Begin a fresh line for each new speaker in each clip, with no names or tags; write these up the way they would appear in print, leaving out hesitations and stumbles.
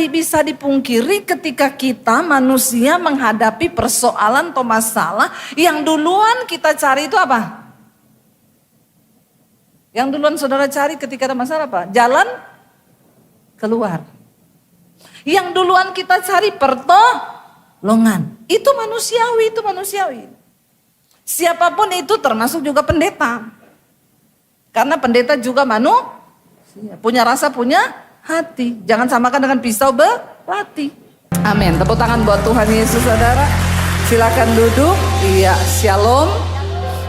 bisa dipungkiri ketika kita manusia menghadapi persoalan atau masalah, yang duluan kita cari itu apa? Yang duluan saudara cari ketika ada masalah apa? Jalan keluar. Yang duluan kita cari pertolongan. Itu manusiawi. Siapapun itu termasuk juga pendeta. Karena pendeta juga manusia, punya rasa, punya hati. Jangan samakan dengan pisau belati. Amin. Tepuk tangan buat Tuhan Yesus, saudara. Silakan duduk. Iya, shalom.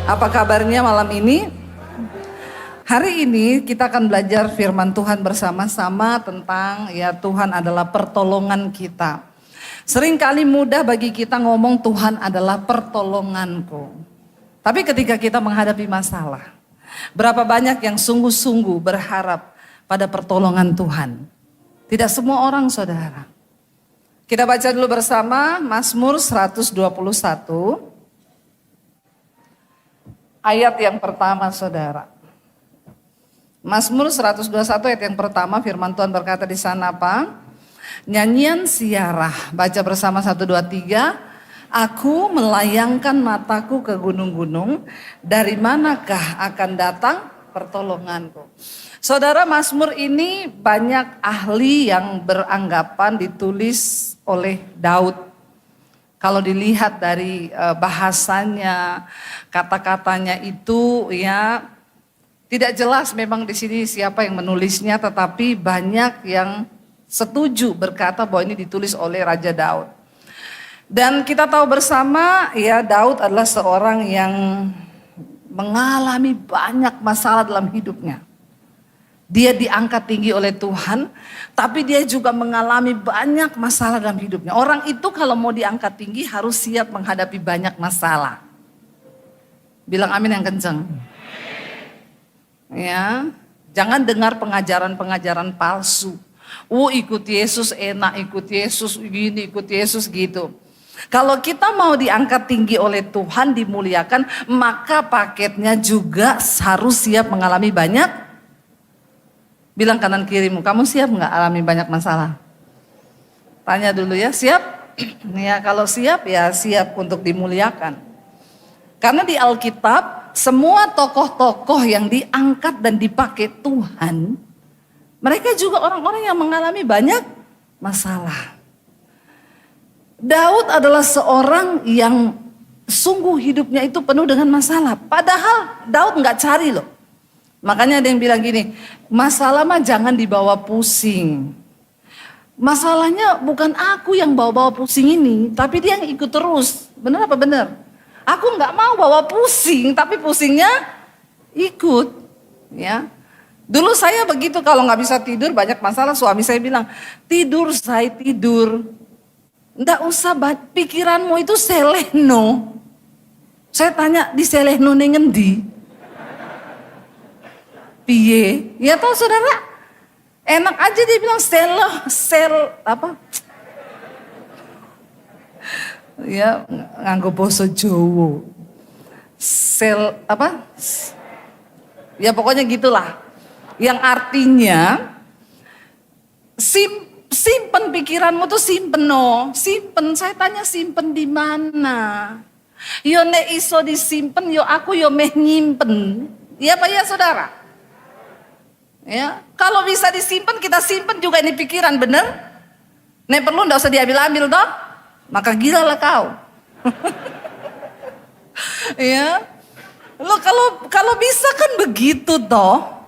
Apa kabarnya malam ini? Hari ini kita akan belajar firman Tuhan bersama-sama tentang ya Tuhan adalah pertolongan kita. Seringkali mudah bagi kita ngomong Tuhan adalah pertolonganku. Tapi ketika kita menghadapi masalah, berapa banyak yang sungguh-sungguh berharap pada pertolongan Tuhan? Tidak semua orang, saudara. Kita baca dulu bersama Mazmur 121. Ayat yang pertama, saudara. Mazmur 121 ayat yang pertama, firman Tuhan berkata di sana apa? Nyanyian siarah, baca bersama 1, 2, 3. Aku melayangkan mataku ke gunung-gunung, dari manakah akan datang pertolonganku? Saudara, Mazmur ini banyak ahli yang beranggapan ditulis oleh Daud. Kalau dilihat dari bahasanya, kata-katanya itu ya tidak jelas memang di sini siapa yang menulisnya, tetapi banyak yang setuju berkata bahwa ini ditulis oleh Raja Daud. Dan kita tahu bersama ya Daud adalah seorang yang mengalami banyak masalah dalam hidupnya. Dia diangkat tinggi oleh Tuhan, tapi dia juga mengalami banyak masalah dalam hidupnya. Orang itu kalau mau diangkat tinggi harus siap menghadapi banyak masalah. Bilang amin yang kencang. Ya, jangan dengar pengajaran-pengajaran palsu. Ikut Yesus enak, ikut Yesus gini, ikut Yesus gitu. Kalau kita mau diangkat tinggi oleh Tuhan, dimuliakan, maka paketnya juga harus siap mengalami banyak. Bilang kanan kirimu, kamu siap nggak alami banyak masalah? Tanya dulu ya, siap? Ya kalau siap ya siap untuk dimuliakan. Karena di Alkitab semua tokoh-tokoh yang diangkat dan dipakai Tuhan, mereka juga orang-orang yang mengalami banyak masalah. Daud adalah seorang yang sungguh hidupnya itu penuh dengan masalah. Padahal Daud nggak cari loh. Makanya ada yang bilang gini, masalah mah jangan dibawa pusing. Masalahnya bukan aku yang bawa-bawa pusing ini, tapi dia yang ikut terus. Benar apa benar? Aku nggak mau bawa pusing, tapi pusingnya ikut. Ya, dulu saya begitu kalau nggak bisa tidur banyak masalah, suami saya bilang tidur saya tidur. Nggak usah pikiranmu itu selehno. Saya tanya di selehno nengendi. Piye? Ya tahu saudara, enak aja dia bilang apa? Ya nganggo basa Jawa. Sel apa? Ya pokoknya gitulah. Yang artinya simpen pikiranmu tuh simpen no. Simpen, saya tanya simpen di mana? Yo nek iso disimpen yo aku yo meh nyimpen. Iya Pak ya saudara? Ya, kalau bisa disimpan kita simpen juga ini pikiran, bener? Nek perlu ndak usah diambil-ambil toh? Maka gila lah kau. Ya. Lo kalau bisa kan begitu toh.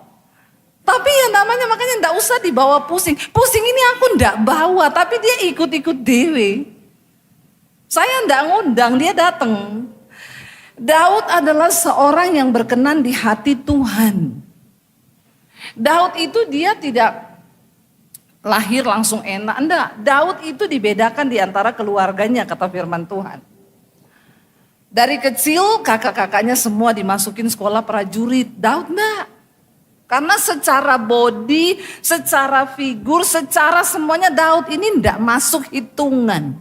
Tapi ya namanya makanya ndak usah dibawa pusing. Pusing ini aku ndak bawa, tapi dia ikut-ikut dewe. Saya ndak ngundang, dia datang. Daud adalah seorang yang berkenan di hati Tuhan. Daud itu dia tidak lahir langsung enak, enggak. Daud itu dibedakan di antara keluarganya, kata firman Tuhan. Dari kecil kakak-kakaknya semua dimasukin sekolah prajurit. Daud enggak. Karena secara body, secara figur, secara semuanya Daud ini enggak masuk hitungan.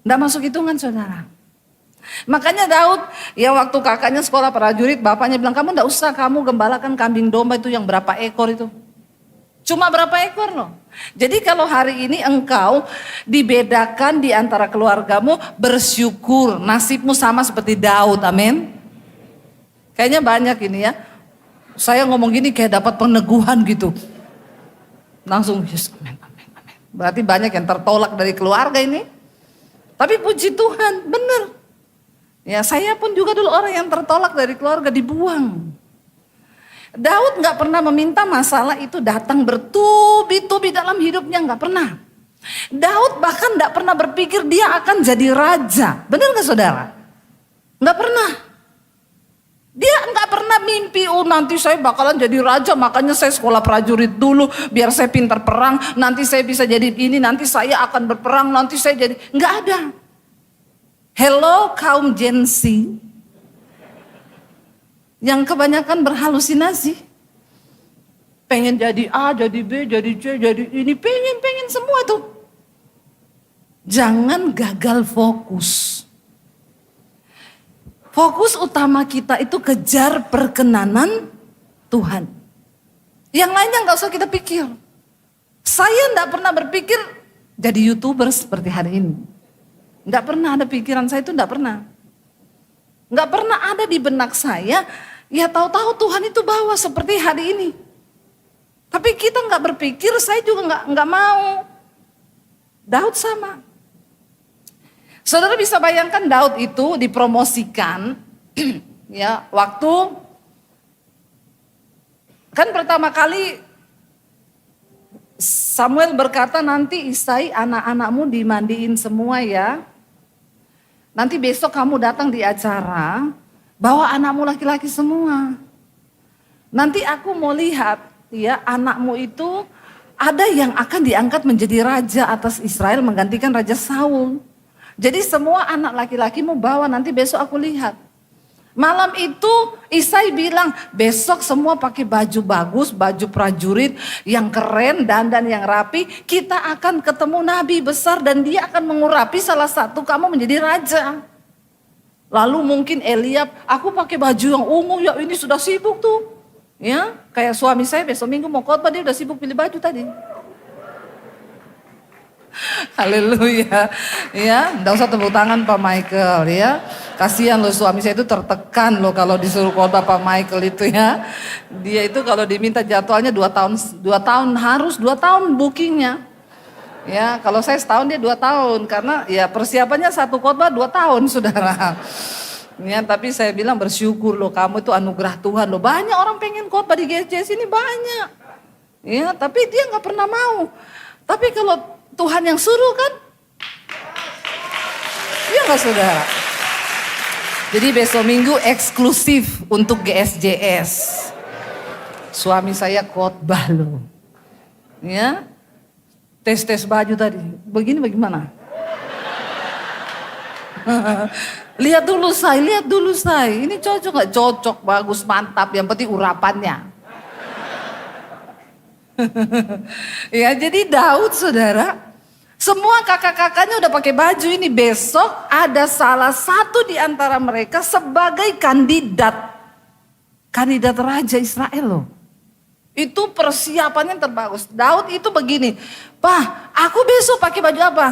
Enggak masuk hitungan saudara. Makanya Daud, ya waktu kakaknya sekolah prajurit, bapaknya bilang, kamu enggak usah, kamu gembalakan kambing domba itu yang berapa ekor itu. Cuma berapa ekor loh. Jadi kalau hari ini engkau dibedakan di antara keluargamu, bersyukur, nasibmu sama seperti Daud, amin. Kayaknya banyak ini ya. Saya ngomong gini kayak dapat peneguhan gitu. Langsung yes, amin, amin, amin. Berarti banyak yang tertolak dari keluarga ini. Tapi puji Tuhan, benar. Ya saya pun juga dulu orang yang tertolak dari keluarga, dibuang. Daud gak pernah meminta masalah itu datang bertubi-tubi dalam hidupnya, gak pernah. Daud bahkan gak pernah berpikir dia akan jadi raja. Benar gak saudara? Gak pernah. Dia gak pernah mimpi, oh nanti saya bakalan jadi raja, makanya saya sekolah prajurit dulu biar saya pintar perang, nanti saya bisa jadi ini, nanti saya akan berperang, nanti saya jadi, gak ada. Hello kaum Gen Z yang kebanyakan berhalusinasi. Pengen jadi A, jadi B, jadi C, jadi ini, pengen semua tuh. Jangan gagal fokus. Fokus utama kita itu kejar perkenanan Tuhan. Yang lainnya gak usah kita pikir. Saya gak pernah berpikir jadi YouTuber seperti hari ini. Gak pernah ada pikiran saya itu, gak pernah. Gak pernah ada di benak saya, ya tahu-tahu Tuhan itu bawa seperti hari ini. Tapi kita gak berpikir, saya juga gak mau. Daud sama. Saudara bisa bayangkan Daud itu dipromosikan ya waktu kan pertama kali Samuel berkata nanti Isai anak-anakmu dimandiin semua ya. Nanti besok kamu datang di acara bawa anakmu laki-laki semua. Nanti aku mau lihat ya anakmu itu ada yang akan diangkat menjadi raja atas Israel menggantikan Raja Saul. Jadi semua anak laki-lakimu bawa nanti besok aku lihat. Malam itu Isai bilang besok semua pakai baju bagus, baju prajurit yang keren, dandan yang rapi. Kita akan ketemu nabi besar dan dia akan mengurapi salah satu kamu menjadi raja. Lalu mungkin Eliab, aku pakai baju yang ungu ya ini sudah sibuk tuh. Ya, kayak suami saya besok minggu mau khotbah dia udah sibuk pilih baju tadi. Haleluya. Ya, enggak usah tepuk tangan Pak Michael ya. Kasihan loh suami saya itu tertekan loh kalau disuruh khotbah Pak Michael itu ya. Dia itu kalau diminta jadwalnya 2 tahun harus 2 tahun bookingnya. Ya, kalau saya setahun dia 2 tahun karena ya persiapannya satu khotbah 2 tahun saudara. Ya, tapi saya bilang bersyukur loh kamu itu anugerah Tuhan loh. Banyak orang pengen khotbah di GSJS ini banyak. Ya, tapi dia nggak pernah mau. Tapi kalau Tuhan yang suruh kan? Iya gak saudara? Jadi besok minggu eksklusif untuk GSJS. Suami saya khotbah loh. Ya. Tes baju tadi. Begini bagaimana? Lihat dulu saya. Ini cocok gak? Cocok, bagus, mantap. Yang penting urapannya. Ya jadi Daud saudara, semua kakak-kakaknya udah pakai baju ini. Besok ada salah satu di antara mereka sebagai kandidat raja Israel loh. Itu persiapannya terbagus. Daud itu begini, Pak aku besok pakai baju apa?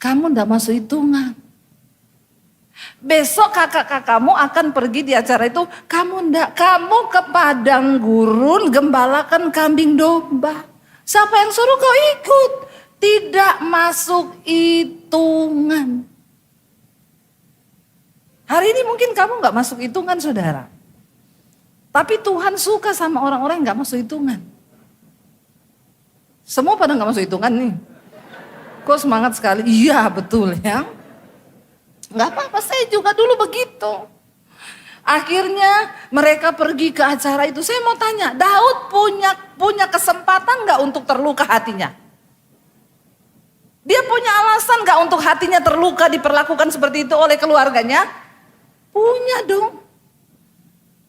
Kamu ndak masuk hitungan. Besok kakak-kakakmu akan pergi di acara itu, kamu ke padang gurun gembalakan kambing domba. Siapa yang suruh kau ikut? Tidak masuk hitungan. Hari ini mungkin kamu gak masuk hitungan saudara. Tapi Tuhan suka sama orang-orang yang gak masuk hitungan. Semua pada gak masuk hitungan nih. Kok semangat sekali? Iya betul ya. Gak apa-apa, saya juga dulu begitu. Akhirnya mereka pergi ke acara itu. Saya mau tanya, Daud punya kesempatan gak untuk terluka hatinya? Dia punya alasan gak untuk hatinya terluka diperlakukan seperti itu oleh keluarganya? Punya dong.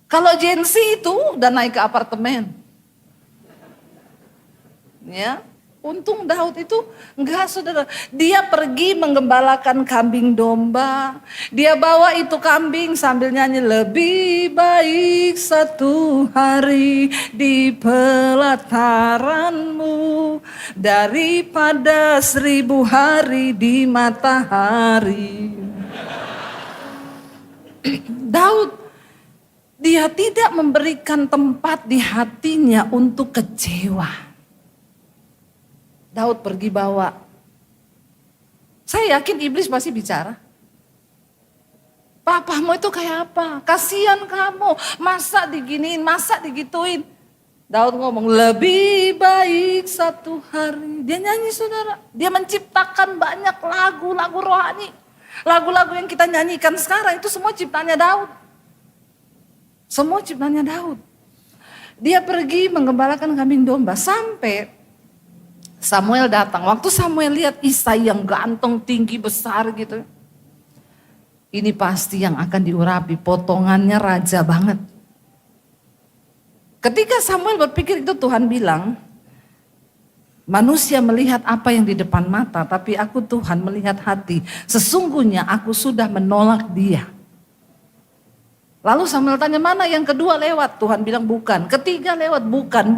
Kalau Gen Z itu udah naik ke apartemen. Ya, Untung Daud itu enggak, saudara. Dia pergi menggembalakan kambing domba. Dia bawa itu kambing sambil nyanyi, lebih baik 1 hari di pelataranmu daripada 1000 hari di matahari. Daud, dia tidak memberikan tempat di hatinya untuk kecewa. Daud pergi bawa. Saya yakin iblis pasti bicara. Papamu itu kayak apa? Kasihan kamu, masa diginiin, masa digituin. Daud ngomong, lebih baik 1 hari. Dia nyanyi, saudara. Dia menciptakan banyak lagu-lagu rohani. Lagu-lagu yang kita nyanyikan sekarang itu semua ciptanya Daud. Semua ciptanya Daud. Dia pergi menggembalakan kambing domba sampai Samuel datang. Waktu Samuel lihat Isai yang ganteng, tinggi, besar gitu. Ini pasti yang akan diurapi, potongannya raja banget. Ketika Samuel berpikir itu, Tuhan bilang, manusia melihat apa yang di depan mata, tapi aku Tuhan melihat hati. Sesungguhnya aku sudah menolak dia. Lalu Samuel tanya, mana yang kedua lewat? Tuhan bilang bukan. Ketiga lewat, bukan.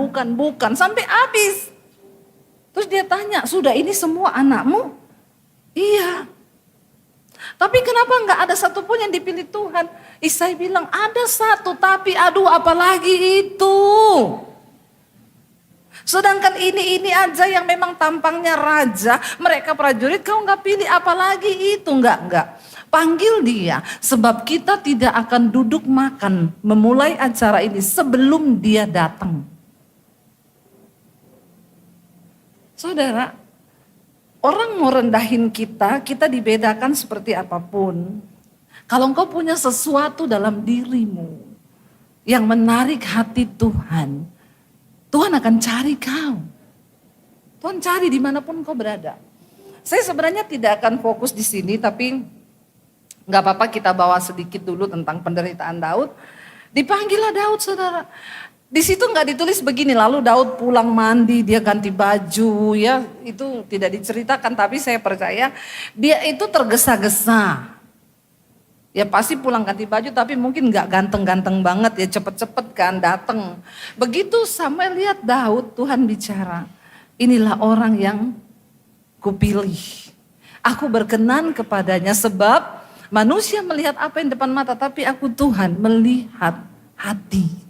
Sampai habis. Terus dia tanya, sudah ini semua anakmu? Iya. Tapi kenapa enggak ada satupun yang dipilih Tuhan? Isai bilang, ada satu, tapi aduh apalagi itu. Sedangkan ini aja yang memang tampangnya raja, mereka prajurit, kau enggak pilih apalagi itu. Enggak. Panggil dia, sebab kita tidak akan duduk makan memulai acara ini sebelum dia datang. Saudara, orang mau rendahin kita, kita dibedakan seperti apapun. Kalau engkau punya sesuatu dalam dirimu yang menarik hati Tuhan, Tuhan akan cari kau. Tuhan cari dimanapun kau berada. Saya sebenarnya tidak akan fokus di sini, tapi gak apa-apa kita bawa sedikit dulu tentang penderitaan Daud. Dipanggillah Daud, saudara. Di situ nggak ditulis begini, lalu Daud pulang mandi, dia ganti baju, ya itu tidak diceritakan, tapi saya percaya dia itu tergesa-gesa. Ya pasti pulang ganti baju, tapi mungkin nggak ganteng-ganteng banget, ya cepet-cepet kan datang. Begitu Samuel lihat Daud, Tuhan bicara, inilah orang yang kupilih. Aku berkenan kepadanya sebab manusia melihat apa yang depan mata, tapi aku Tuhan melihat hati.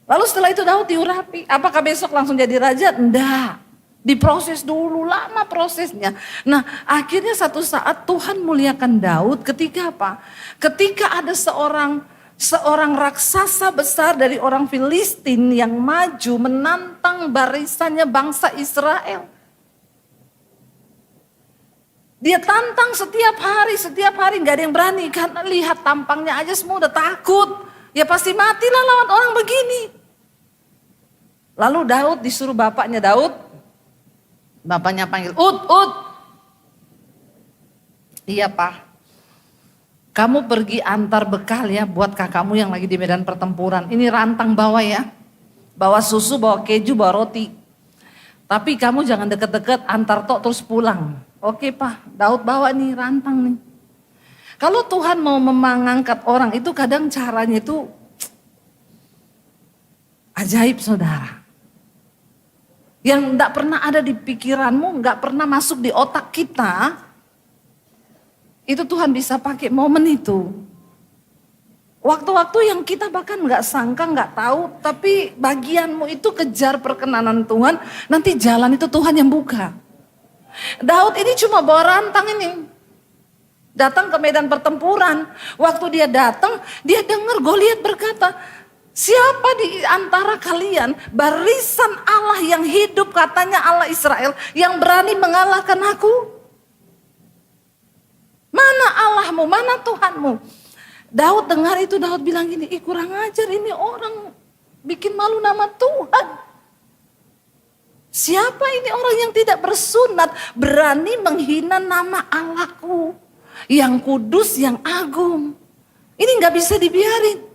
Lalu setelah itu Daud diurapi. Apakah besok langsung jadi raja? Enggak. Diproses dulu, lama prosesnya. Nah akhirnya satu saat Tuhan muliakan Daud ketika apa? Ketika ada seorang raksasa besar dari orang Filistin yang maju menantang barisannya bangsa Israel. Dia tantang setiap hari gak ada yang berani. Karena lihat tampangnya aja semua udah takut. Ya pasti matilah lawan orang begini. Lalu Daud disuruh bapaknya bapaknya panggil, Ud. Iya Pak, kamu pergi antar bekal ya buat kakakmu yang lagi di medan pertempuran. Ini rantang bawa ya, bawa susu, bawa keju, bawa roti. Tapi kamu jangan deket-deket, antar tok terus pulang. Oke Pak, Daud bawa nih rantang nih. Kalau Tuhan mau mengangkat orang itu kadang caranya itu ajaib, saudara. Yang enggak pernah ada di pikiranmu, enggak pernah masuk di otak kita, itu Tuhan bisa pakai momen itu. Waktu-waktu yang kita bahkan enggak sangka, enggak tahu, tapi bagianmu itu kejar perkenanan Tuhan, nanti jalan itu Tuhan yang buka. Daud ini cuma bawa rantang ini. Datang ke medan pertempuran. Waktu dia datang, dia dengar Goliat berkata, siapa di antara kalian barisan Allah yang hidup, katanya Allah Israel, yang berani mengalahkan aku? Mana Allahmu, mana Tuhanmu? Daud dengar itu, Daud bilang gini, kurang ajar ini orang bikin malu nama Tuhan. Siapa ini orang yang tidak bersunat berani menghina nama Allahku yang kudus, yang agung. Ini gak bisa dibiarin.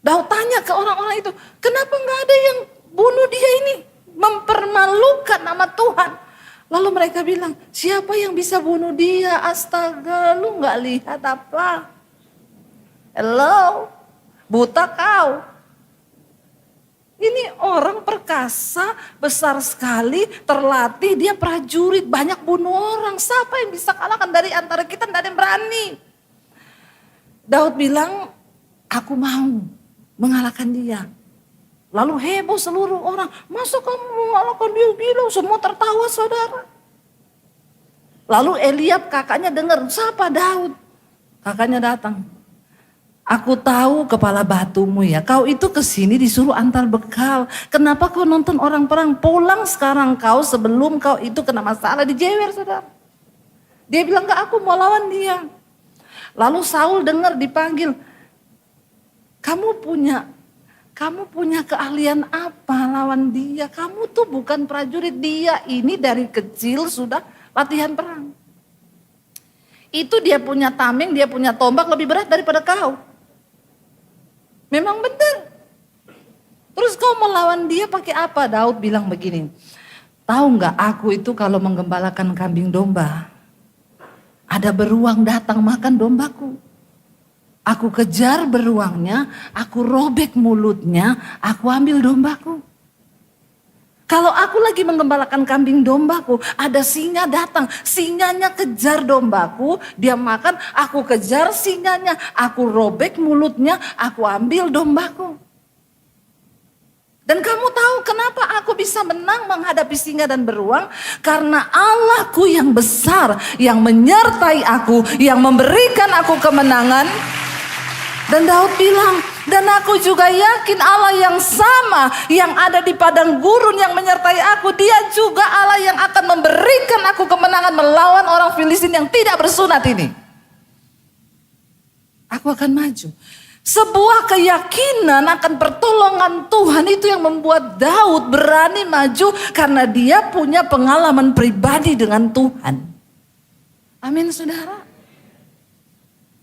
Daud tanya ke orang-orang itu, kenapa gak ada yang bunuh dia ini? mereka bilang, siapa yang bisa bunuh dia? Astaga, lu gak lihat apa? Hello, buta kau. Ini orang perkasa, besar sekali, terlatih, dia prajurit, banyak bunuh orang. Siapa yang bisa kalahkan dari antara kita? Tidak ada yang berani. Daud bilang, aku mau mengalahkan dia. Lalu heboh seluruh orang, masa kamu mengalahkan dia? Gila, semua tertawa saudara. Lalu Eliab kakaknya dengar, siapa Daud? Kakaknya datang. Aku tahu kepala batumu ya, kau itu kesini disuruh antar bekal. Kenapa kau nonton orang perang? Pulang sekarang kau sebelum kau itu kena masalah, dijewer saudara. Dia bilang, enggak, aku mau lawan dia. Lalu Saul dengar dipanggil, kamu punya keahlian apa lawan dia? Kamu tuh bukan prajurit, dia ini dari kecil sudah latihan perang. Itu dia punya tameng, dia punya tombak lebih berat daripada kau. Memang benar. Terus kau melawan dia pakai apa? Daud bilang begini, tahu nggak aku itu kalau menggembalakan kambing domba, ada beruang datang makan dombaku. Aku kejar beruangnya, aku robek mulutnya, aku ambil dombaku. Kalau aku lagi menggembalakan kambing dombaku, ada singa datang, singanya kejar dombaku, dia makan, aku kejar singanya, aku robek mulutnya, aku ambil dombaku. Dan kamu tahu kenapa aku bisa menang menghadapi singa dan beruang? Karena Allahku yang besar, yang menyertai aku, yang memberikan aku kemenangan. Dan Daud bilang, dan aku juga yakin Allah yang sama yang ada di padang gurun yang menyertai aku, dia juga Allah yang akan memberikan aku kemenangan melawan orang Filistin yang tidak bersunat ini. Aku akan maju. Sebuah keyakinan akan pertolongan Tuhan itu yang membuat Daud berani maju karena dia punya pengalaman pribadi dengan Tuhan. Amin saudara.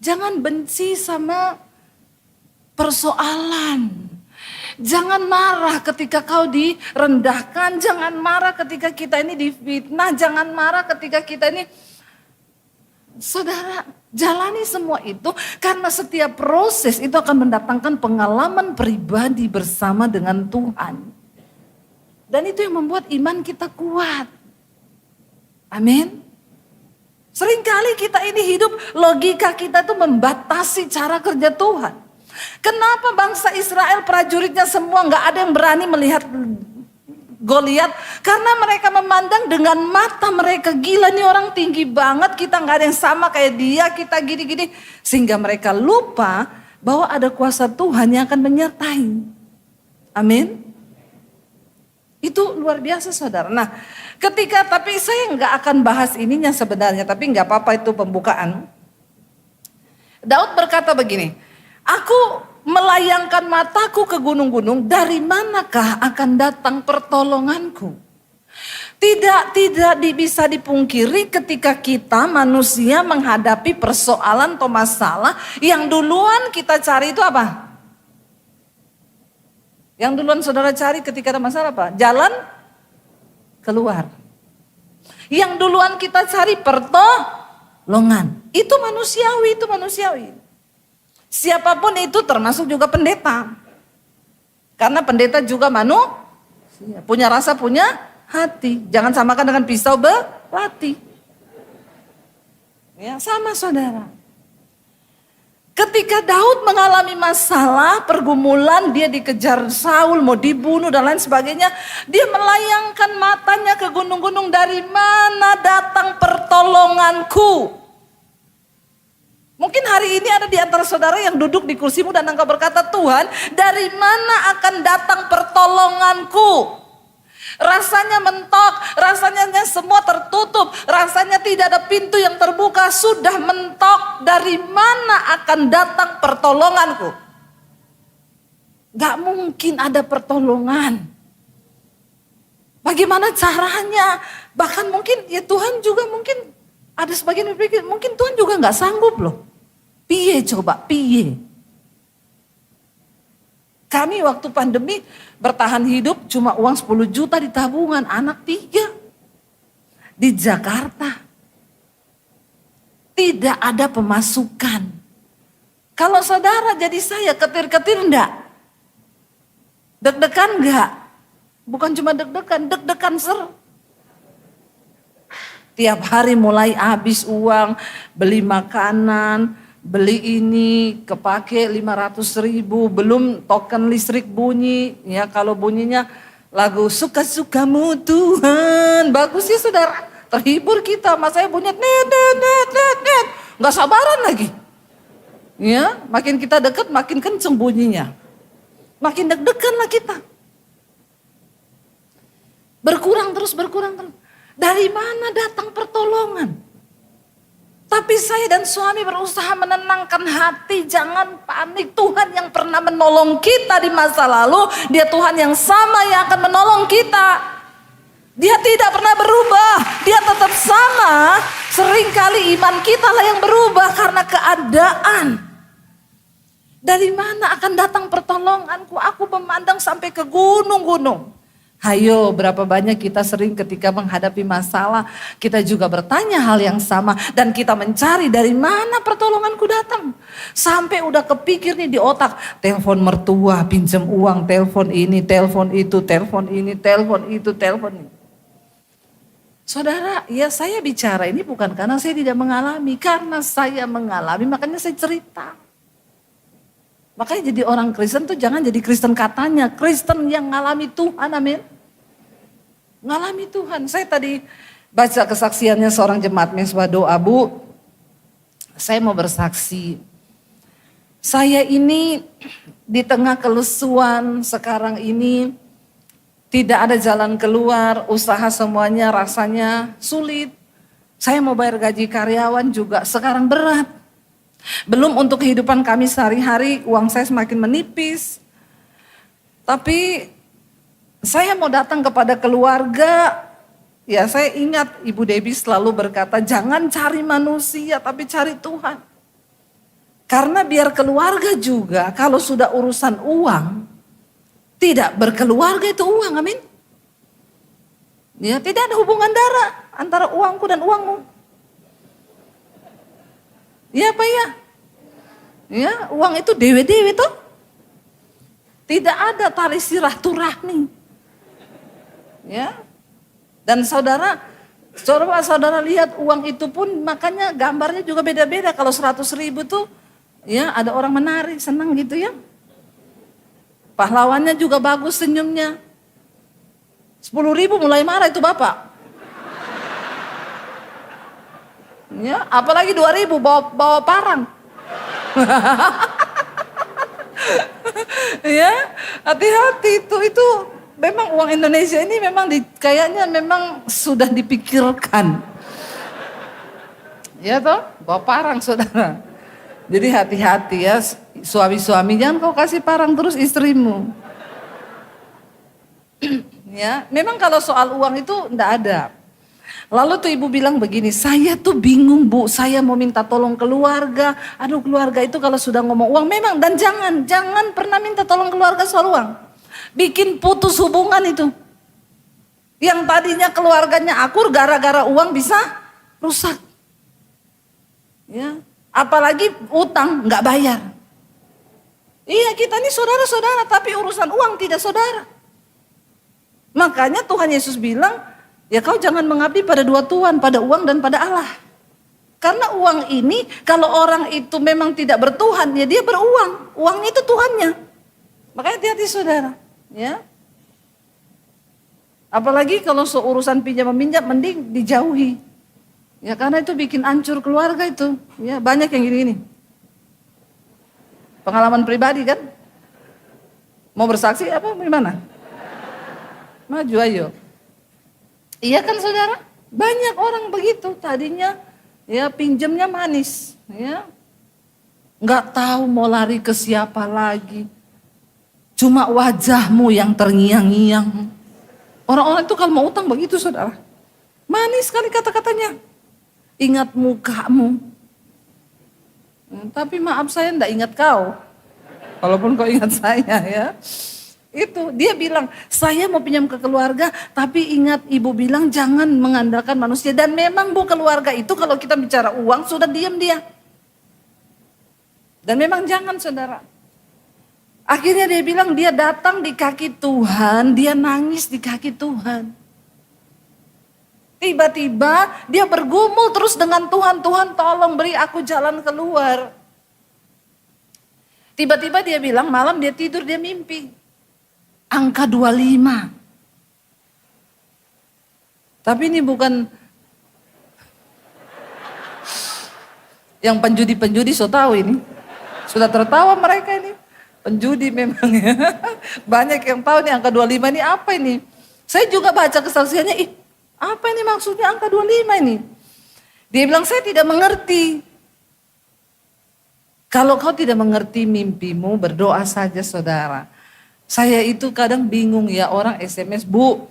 Jangan benci sama persoalan. Jangan marah ketika kau direndahkan. Jangan marah ketika kita ini difitnah. Jangan marah ketika kita ini. Saudara, jalani semua itu karena setiap proses itu akan mendatangkan pengalaman pribadi bersama dengan Tuhan. Dan itu yang membuat iman kita kuat. Amin. Seringkali kita ini hidup, logika kita itu membatasi cara kerja Tuhan. Kenapa bangsa Israel prajuritnya semua nggak ada yang berani melihat Goliat? Karena mereka memandang dengan mata mereka, gila nih orang tinggi banget, kita nggak ada yang sama kayak dia, kita gini-gini. Sehingga mereka lupa bahwa ada kuasa Tuhan yang akan menyertai. Amin. Itu luar biasa saudara. Nah tapi saya nggak akan bahas ininya sebenarnya, tapi nggak apa-apa, itu pembukaan. Daud berkata begini, aku melayangkan mataku ke gunung-gunung, dari manakah akan datang pertolonganku? Tidak bisa dipungkiri ketika kita manusia menghadapi persoalan atau masalah, yang duluan kita cari itu apa? Yang duluan saudara cari ketika ada masalah apa? Jalan keluar. Yang duluan kita cari pertolongan. Itu manusiawi. Siapapun itu termasuk juga pendeta. Karena pendeta juga manusia. Punya rasa, punya hati. Jangan samakan dengan pisau belati. Ya, sama saudara. Ketika Daud mengalami masalah, pergumulan, dia dikejar Saul, mau dibunuh dan lain sebagainya. Dia melayangkan matanya ke gunung-gunung, dari mana datang pertolonganku? Mungkin hari ini ada di antara saudara yang duduk di kursimu dan engkau berkata, Tuhan, dari mana akan datang pertolonganku? Rasanya mentok, rasanya semua tertutup, rasanya tidak ada pintu yang terbuka, sudah mentok. Dari mana akan datang pertolonganku? Gak mungkin ada pertolongan. Bagaimana caranya? Bahkan mungkin ya Tuhan juga mungkin ada sebagian yang berpikir, mungkin Tuhan juga gak sanggup loh. Piye coba, piye? Kami waktu pandemi bertahan hidup cuma uang 10 juta di tabungan, anak 3. di Jakarta. Tidak ada pemasukan. Kalau saudara jadi saya ketir-ketir enggak? Deg-degan enggak? Bukan cuma deg-degan Tiap hari mulai habis uang, beli makanan, beli ini, kepake 500.000, belum token listrik bunyi. Ya kalau bunyinya lagu suka-sukamu Tuhan, bagus sih saudara. Terhibur kita, mas saya bunyi net. Nggak sabaran lagi. Ya, makin kita dekat makin kenceng bunyinya. Makin deg-degan lah kita. Berkurang terus. Dari mana datang pertolongan? Tapi saya dan suami berusaha menenangkan hati, jangan panik. Tuhan yang pernah menolong kita di masa lalu, Dia Tuhan yang sama yang akan menolong kita. Dia tidak pernah berubah, Dia tetap sama. Seringkali iman kita lah yang berubah karena keadaan. Dari mana akan datang pertolonganku? Aku memandang sampai ke gunung-gunung. Hayo, berapa banyak kita sering ketika menghadapi masalah, kita juga bertanya hal yang sama. Dan kita mencari dari mana pertolonganku datang. Sampai udah kepikir nih di otak, telepon mertua, pinjam uang, telepon ini, telepon itu, telepon ini, telepon itu, telepon ini. Saudara, ya saya bicara ini bukan karena saya tidak mengalami. Karena saya mengalami, makanya saya cerita. Makanya jadi orang Kristen tuh jangan jadi Kristen katanya. Kristen yang ngalami Tuhan, amin. Ngalami Tuhan. Saya tadi baca kesaksiannya seorang jemaat Mesbah Doa, Bu. Saya mau bersaksi. Saya ini di tengah kelesuan sekarang ini. Tidak ada jalan keluar, usaha semuanya rasanya sulit. Saya mau bayar gaji karyawan juga sekarang berat. Belum untuk kehidupan kami sehari-hari, uang saya semakin menipis. Tapi saya mau datang kepada keluarga, ya saya ingat Ibu Debbie selalu berkata, jangan cari manusia tapi cari Tuhan. Karena biar keluarga juga kalau sudah urusan uang, tidak berkeluarga itu uang, amin. Ya, tidak ada hubungan darah antara uangku dan uangmu. Ya apa ya? Ya, uang itu dewe-dewe tuh. Tidak ada tali silaturahmi. Ya. Dan saudara, coba saudara lihat uang itu pun makanya gambarnya juga beda-beda. Kalau 100.000 tuh ya ada orang menari, senang gitu ya. Pahlawannya juga bagus senyumnya. 10.000 mulai marah itu bapak. Ya, apalagi 2.000 bawa parang. Ya, hati-hati itu memang uang Indonesia ini memang kayaknya memang sudah dipikirkan. Ya toh, bawa parang saudara. Jadi hati-hati ya, suami-suami jangan kau kasih parang terus istrimu. Ya, memang kalau soal uang itu enggak ada. Lalu tuh ibu bilang begini, saya tuh bingung Bu, saya mau minta tolong keluarga. Aduh keluarga itu kalau sudah ngomong uang memang, dan jangan pernah minta tolong keluarga soal uang. Bikin putus hubungan itu. Yang tadinya keluarganya akur gara-gara uang bisa rusak. Ya, apalagi utang nggak bayar. Iya kita ini saudara-saudara tapi urusan uang tidak saudara. Makanya Tuhan Yesus bilang, ya kau jangan mengabdi pada dua tuan, pada uang dan pada Allah. Karena uang ini kalau orang itu memang tidak bertuhan, ya dia beruang. Uangnya itu Tuhannya. Makanya hati-hati saudara. Ya. Apalagi kalau urusan pinjam meminjam mending dijauhi. Ya karena itu bikin hancur keluarga itu. Ya banyak yang gini-gini. Pengalaman pribadi kan. Mau bersaksi apa gimana? Maju ayo. Iya kan saudara? Banyak orang begitu tadinya ya pinjamnya manis. Ya. Nggak tahu mau lari ke siapa lagi. Cuma wajahmu yang terngiang-ngiang. Orang-orang itu kalau mau utang begitu saudara. Manis sekali kata-katanya. Ingat mukamu. Tapi maaf saya enggak ingat kau. Walaupun kau ingat saya ya. Itu dia bilang, saya mau pinjam ke keluarga, tapi ingat ibu bilang jangan mengandalkan manusia. Dan memang bu, keluarga itu kalau kita bicara uang sudah diam dia. Dan memang jangan saudara. Akhirnya dia bilang dia datang di kaki Tuhan, dia nangis di kaki Tuhan. Tiba-tiba dia bergumul terus dengan Tuhan, Tuhan tolong beri aku jalan keluar. Tiba-tiba dia bilang malam dia tidur dia mimpi. Angka 25. Tapi ini bukan yang penjudi-penjudi so tahu ini. Sudah tertawa mereka ini. Penjudi memang ya. Banyak yang tahu nih angka 25 ini apa ini. Saya juga baca kesaksiannya, apa ini maksudnya angka 25 ini. Dia bilang saya tidak mengerti. Kalau kau tidak mengerti mimpimu berdoa saja saudara. Saya itu kadang bingung ya orang SMS, Bu,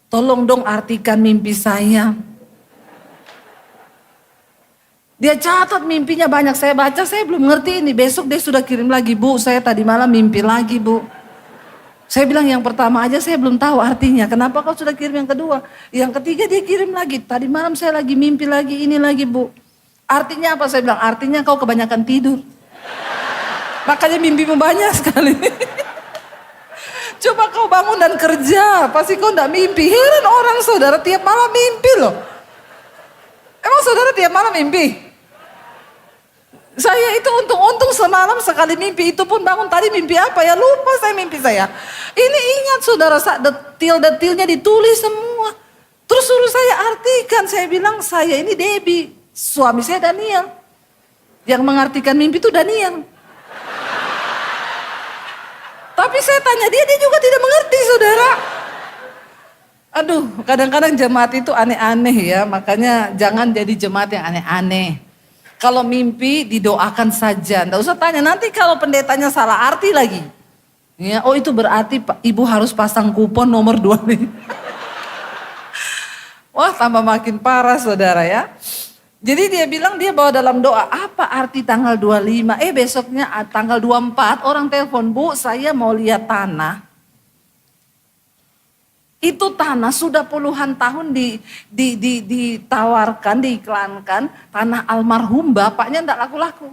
tolong dong artikan mimpi saya. Dia catat mimpinya banyak, saya baca, saya belum ngerti ini. Besok dia sudah kirim lagi, Bu, saya tadi malam mimpi lagi, Bu. Saya bilang yang pertama aja saya belum tahu artinya, kenapa kau sudah kirim yang kedua? Yang ketiga dia kirim lagi, tadi malam saya lagi mimpi lagi, ini lagi, Bu. Artinya apa? Saya bilang, artinya kau kebanyakan tidur. Makanya mimpimu banyak sekali. Coba kau bangun dan kerja, pasti kau enggak mimpi. Heran orang saudara tiap malam mimpi loh. Emang saudara tiap malam mimpi? Saya itu untung semalam sekali mimpi, itu pun bangun tadi mimpi apa ya, lupa saya mimpi saya. Ini ingat saudara, detil-detilnya ditulis semua. Terus suruh saya artikan, saya bilang saya ini Debbie, suami saya Daniel. Yang mengartikan mimpi itu Daniel. Tapi saya tanya dia juga tidak mengerti saudara. Aduh, kadang-kadang jemaat itu aneh-aneh ya, makanya jangan jadi jemaat yang aneh-aneh. Kalau mimpi didoakan saja, enggak usah tanya. Nanti kalau pendetanya salah arti lagi. Ya, oh itu berarti ibu harus pasang kupon nomor 2 nih. Wah tambah makin parah saudara ya. Jadi dia bilang dia bawa dalam doa, apa arti tanggal 25? Besoknya tanggal 24 orang telepon, Bu saya mau lihat tanah. Itu tanah sudah puluhan tahun ditawarkan, diiklankan, tanah almarhum bapaknya enggak laku-laku.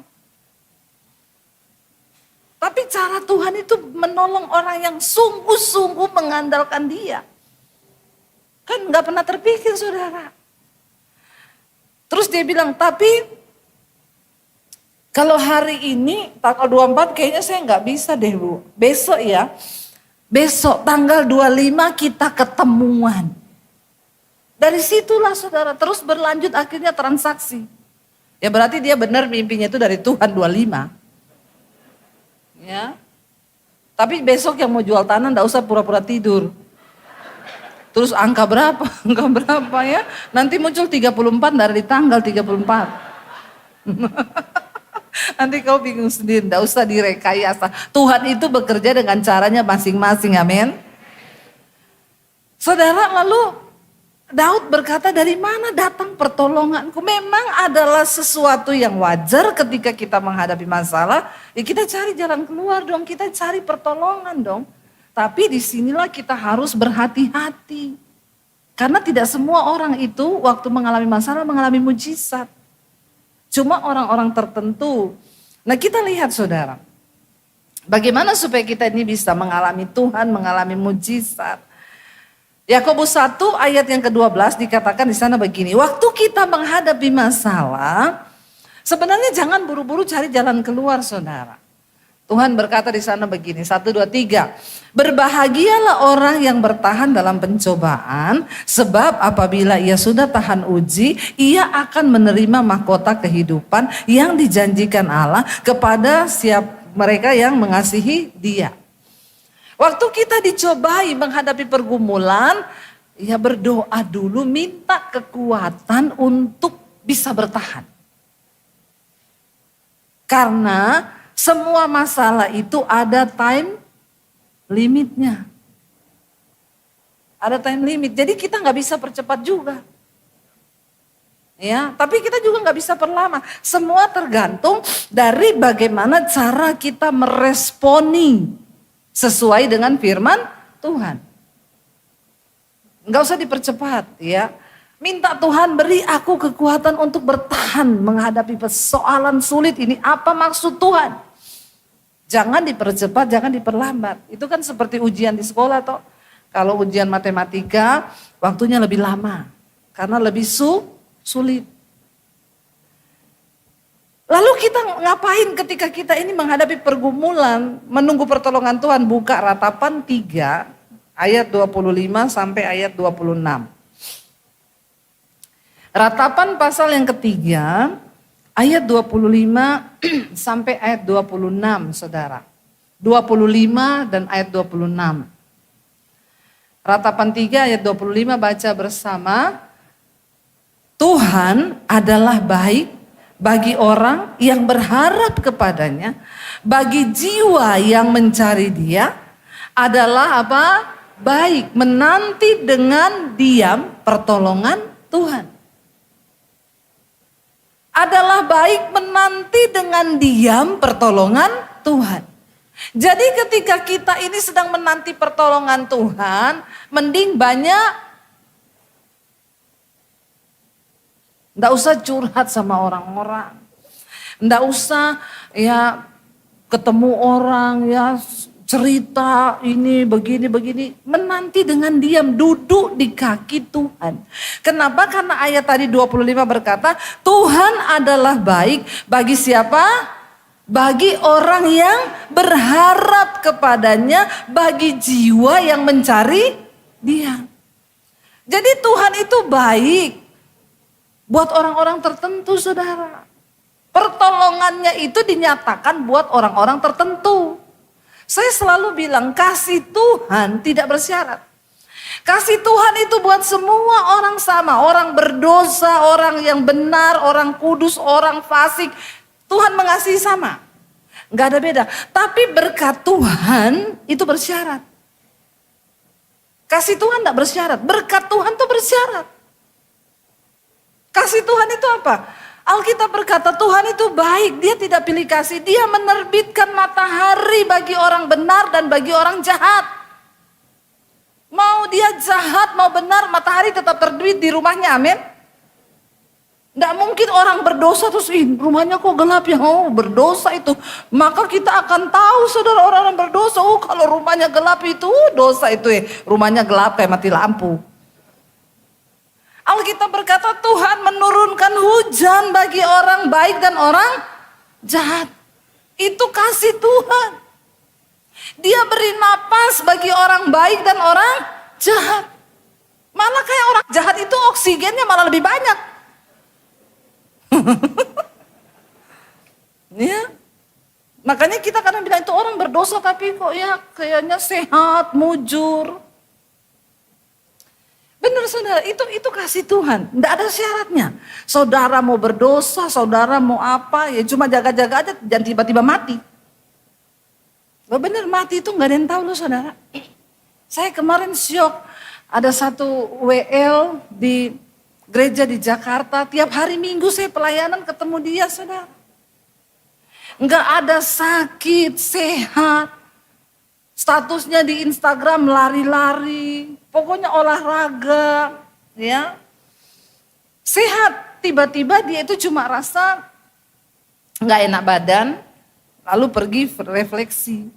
Tapi cara Tuhan itu menolong orang yang sungguh-sungguh mengandalkan dia. Kan enggak pernah terpikir saudara. Terus dia bilang, tapi kalau hari ini tanggal 24 kayaknya saya enggak bisa deh Bu. Besok ya. Besok tanggal 25 kita ketemuan. Dari situlah saudara terus berlanjut akhirnya transaksi. Ya berarti dia benar mimpinya itu dari Tuhan 25. Ya. Tapi besok yang mau jual tanah enggak usah pura-pura tidur. Terus angka berapa? Angka berapa ya? Nanti muncul 34 dari tanggal 34. Nanti kau bingung sendiri, enggak usah direkayasa. Tuhan itu bekerja dengan caranya masing-masing, amin. Saudara, lalu Daud berkata, dari mana datang pertolonganku? Memang adalah sesuatu yang wajar ketika kita menghadapi masalah. Ya kita cari jalan keluar dong, kita cari pertolongan dong. Tapi disinilah kita harus berhati-hati. Karena tidak semua orang itu waktu mengalami masalah mengalami mujizat. Cuma orang-orang tertentu. Nah kita lihat saudara. Bagaimana supaya kita ini bisa mengalami Tuhan, mengalami mujizat. Yakobus 1 ayat yang ke-12 dikatakan di sana begini. Waktu kita menghadapi masalah, sebenarnya jangan buru-buru cari jalan keluar saudara. Tuhan berkata di sana begini, 1, 2, 3. Berbahagialah orang yang bertahan dalam pencobaan, sebab apabila ia sudah tahan uji, ia akan menerima mahkota kehidupan yang dijanjikan Allah kepada mereka yang mengasihi Dia. Waktu kita dicobai menghadapi pergumulan, ya berdoa dulu, minta kekuatan untuk bisa bertahan. Karena semua masalah itu ada time limitnya. Ada time limit. Jadi kita nggak bisa percepat juga. Ya, tapi kita juga nggak bisa perlama. Semua tergantung dari bagaimana cara kita meresponi sesuai dengan firman Tuhan. Enggak usah dipercepat ya. Minta Tuhan beri aku kekuatan untuk bertahan menghadapi persoalan sulit ini. Apa maksud Tuhan? Jangan dipercepat, jangan diperlambat. Itu kan seperti ujian di sekolah toh. Kalau ujian matematika waktunya lebih lama karena lebih sulit. Lalu kita ngapain ketika kita ini menghadapi pergumulan, menunggu pertolongan Tuhan? Buka Ratapan 3 ayat 25 sampai ayat 26. Ratapan pasal yang ketiga ayat 25 sampai ayat 26 saudara. 25 dan ayat 26. Ratapan 3 ayat 25 baca bersama. Tuhan adalah baik bagi orang yang berharap kepadanya, bagi jiwa yang mencari Dia adalah apa? Baik, menanti dengan diam pertolongan Tuhan. Adalah baik menanti dengan diam pertolongan Tuhan. Jadi ketika kita ini sedang menanti pertolongan Tuhan, mending banyak, enggak usah curhat sama orang-orang. Enggak usah ya ketemu orang ya cerita ini begini. Menanti dengan diam, duduk di kaki Tuhan. Kenapa? Karena ayat tadi 25 berkata Tuhan adalah baik bagi siapa? Bagi orang yang berharap kepadanya, bagi jiwa yang mencari Dia. Jadi Tuhan itu baik buat orang-orang tertentu saudara. Pertolongannya itu dinyatakan buat orang-orang tertentu. Saya selalu bilang kasih Tuhan tidak bersyarat. Kasih Tuhan itu buat semua orang sama. Orang berdosa, orang yang benar, orang kudus, orang fasik. Tuhan mengasihi sama. Gak ada beda. Tapi berkat Tuhan itu bersyarat. Kasih Tuhan tidak bersyarat. Berkat Tuhan itu bersyarat. Kasih Tuhan itu apa? Alkitab berkata Tuhan itu baik, Dia tidak pilih kasih. Dia menerbitkan matahari bagi orang benar dan bagi orang jahat. Mau dia jahat, mau benar, matahari tetap terbit di rumahnya, amin. Tidak mungkin orang berdosa terus, rumahnya kok gelap ya, berdosa itu. Maka kita akan tahu saudara orang-orang berdosa, kalau rumahnya gelap itu dosa itu ya. Rumahnya gelap kayak mati lampu. Alkitab berkata Tuhan menurunkan hujan bagi orang baik dan orang jahat. Itu kasih Tuhan. Dia beri napas bagi orang baik dan orang jahat. Malah kayak orang jahat itu oksigennya malah lebih banyak. Ya. Makanya kita kadang bilang itu orang berdosa tapi kok ya kayaknya sehat, mujur. Benar saudara, itu kasih Tuhan, tidak ada syaratnya. Saudara mau berdosa, saudara mau apa, ya cuma jaga-jaga aja, jangan tiba-tiba mati. Loh benar mati itu nggak ada yang tahu loh saudara. Saya kemarin syok, ada satu WL di gereja di Jakarta, tiap hari Minggu saya pelayanan ketemu dia saudara. Nggak ada sakit, sehat. Statusnya di Instagram lari-lari, pokoknya olahraga, ya. Sehat, tiba-tiba dia itu cuma rasa nggak enak badan, lalu pergi refleksi.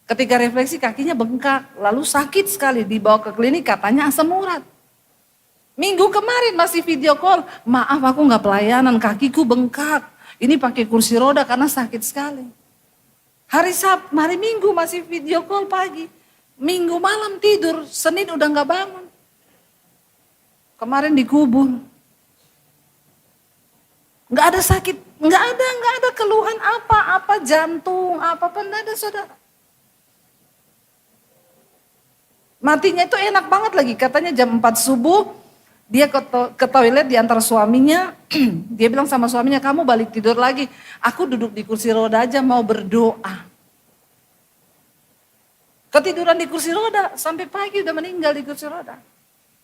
Ketika refleksi kakinya bengkak, lalu sakit sekali, dibawa ke klinik katanya asam urat. Minggu kemarin masih video call, maaf aku nggak pelayanan, kakiku bengkak, ini pakai kursi roda karena sakit sekali. Hari Minggu masih video call pagi. Minggu malam tidur, Senin udah gak bangun. Kemarin dikubur. Gak ada sakit, gak ada keluhan apa jantung, apa-apa, gak ada saudara. Matinya itu enak banget lagi, katanya jam 4 subuh, dia ke toilet di antara suaminya, dia bilang sama suaminya, kamu balik tidur lagi. Aku duduk di kursi roda aja mau berdoa. Ketiduran di kursi roda, sampai pagi udah meninggal di kursi roda.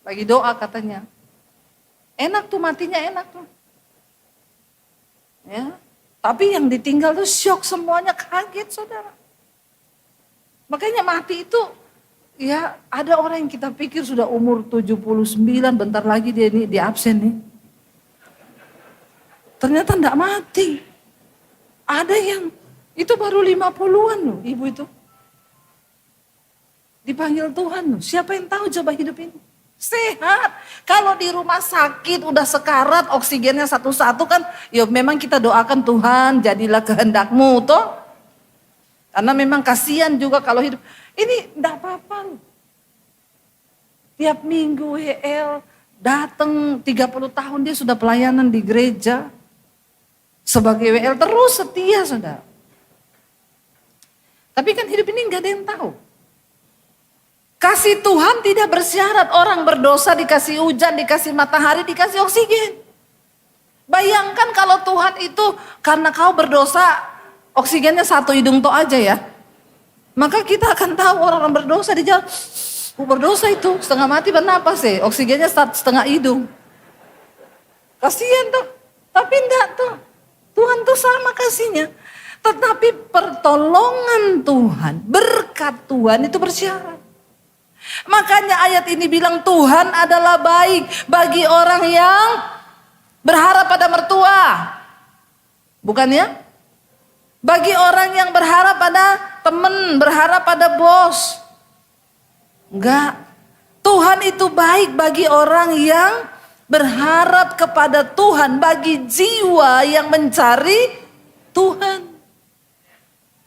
Lagi doa katanya. Enak tuh matinya, enak tuh. Ya, tapi yang ditinggal tuh syok semuanya, kaget saudara. Makanya mati itu, ya ada orang yang kita pikir sudah umur 79, bentar lagi dia ini di absen nih. Ternyata enggak mati. Ada yang itu baru 50-an loh ibu itu. Dipanggil Tuhan loh. Siapa yang tahu coba hidup ini? Sehat. Kalau di rumah sakit udah sekarat oksigennya satu-satu kan. Ya memang kita doakan Tuhan jadilah kehendak-Mu toh. Karena memang kasihan juga kalau hidup. Ini enggak apa-apa loh. Tiap minggu WL datang 30 tahun dia sudah pelayanan di gereja. Sebagai WL terus setia saudara. Tapi kan hidup ini enggak ada yang tahu. Kasih Tuhan tidak bersyarat, orang berdosa dikasih hujan, dikasih matahari, dikasih oksigen. Bayangkan kalau Tuhan itu karena kau berdosa, oksigennya satu hidung toh aja ya. Maka kita akan tahu orang-orang berdosa di jalan, berdosa itu setengah mati bernapas sih, oksigennya setengah hidung. Kasihan tuh, tapi enggak tuh. Tuhan tuh sama kasihnya. Tetapi pertolongan Tuhan, berkat Tuhan itu bersyarat. Makanya ayat ini bilang Tuhan adalah baik bagi orang yang berharap pada mertua. Bukan ya? Bagi orang yang berharap pada teman, berharap pada bos. Enggak. Tuhan itu baik bagi orang yang berharap kepada Tuhan, bagi jiwa yang mencari Tuhan.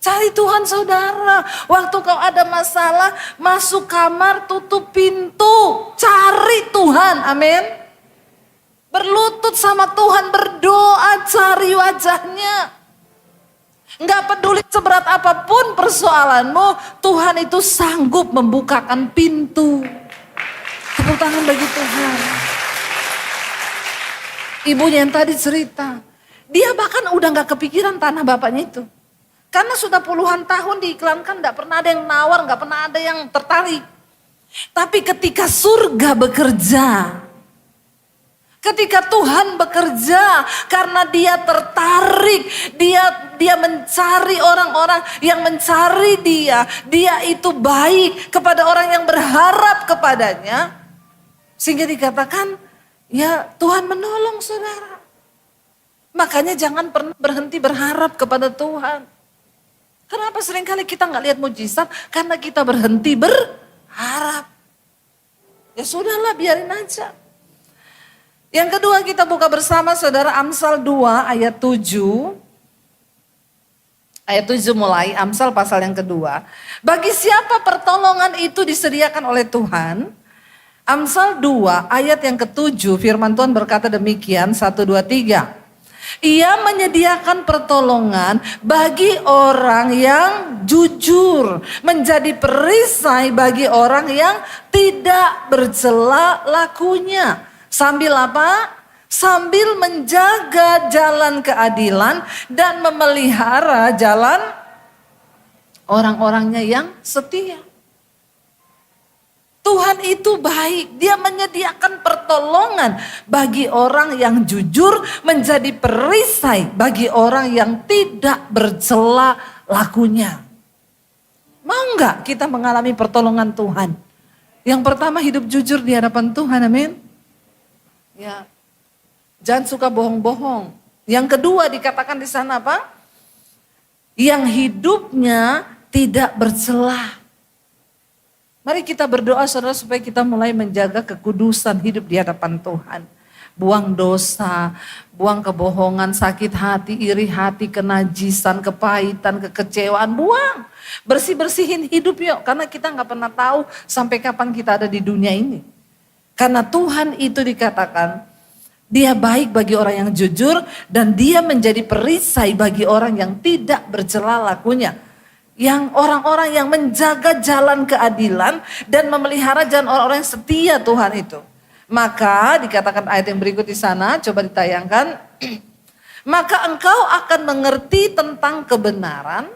Cari Tuhan saudara. Waktu kau ada masalah, masuk kamar, tutup pintu. Cari Tuhan, amin. Berlutut sama Tuhan, berdoa, cari wajahnya. Enggak peduli seberat apapun persoalanmu, Tuhan itu sanggup membukakan pintu. Tepuk tangan bagi Tuhan. Ibunya yang tadi cerita, dia bahkan udah gak kepikiran tanah bapaknya itu. Karena sudah puluhan tahun diiklankan, gak pernah ada yang nawar, gak pernah ada yang tertarik. Tapi ketika surga bekerja, ketika Tuhan bekerja, karena dia tertarik, dia mencari orang-orang yang mencari dia itu baik kepada orang yang berharap kepadanya. Sehingga dikatakan, ya Tuhan menolong saudara. Makanya jangan pernah berhenti berharap kepada Tuhan. Kenapa seringkali kita nggak lihat mujizat? Karena kita berhenti berharap. Ya sudahlah, biarin aja. Yang kedua kita buka bersama saudara Amsal 2 ayat 7. Ayat 7 mulai, Amsal pasal yang kedua. Bagi siapa pertolongan itu disediakan oleh Tuhan? Amsal 2 ayat yang ke-7 firman Tuhan berkata demikian, 1, 2, 3. Ia menyediakan pertolongan bagi orang yang jujur, menjadi perisai bagi orang yang tidak bercela lakunya. Sambil apa? Sambil menjaga jalan keadilan dan memelihara jalan orang-orangnya yang setia. Tuhan itu baik, dia menyediakan pertolongan bagi orang yang jujur, menjadi perisai bagi orang yang tidak bercela lakunya. Mau enggak kita mengalami pertolongan Tuhan? Yang pertama hidup jujur di hadapan Tuhan, amin. Ya, jangan suka bohong-bohong. Yang kedua dikatakan di sana apa? Yang hidupnya tidak bercela. Mari kita berdoa saudara supaya kita mulai menjaga kekudusan hidup di hadapan Tuhan. Buang dosa, buang kebohongan, sakit hati, iri hati, kenajisan, kepahitan, kekecewaan, buang. Bersih-bersihin hidup yuk, karena kita gak pernah tahu sampai kapan kita ada di dunia ini. Karena Tuhan itu dikatakan, dia baik bagi orang yang jujur dan dia menjadi perisai bagi orang yang tidak bercela lakunya. Yang orang-orang yang menjaga jalan keadilan dan memelihara jalan orang-orang yang setia Tuhan itu. Maka dikatakan ayat yang berikut di sana, coba ditayangkan. Maka engkau akan mengerti tentang kebenaran,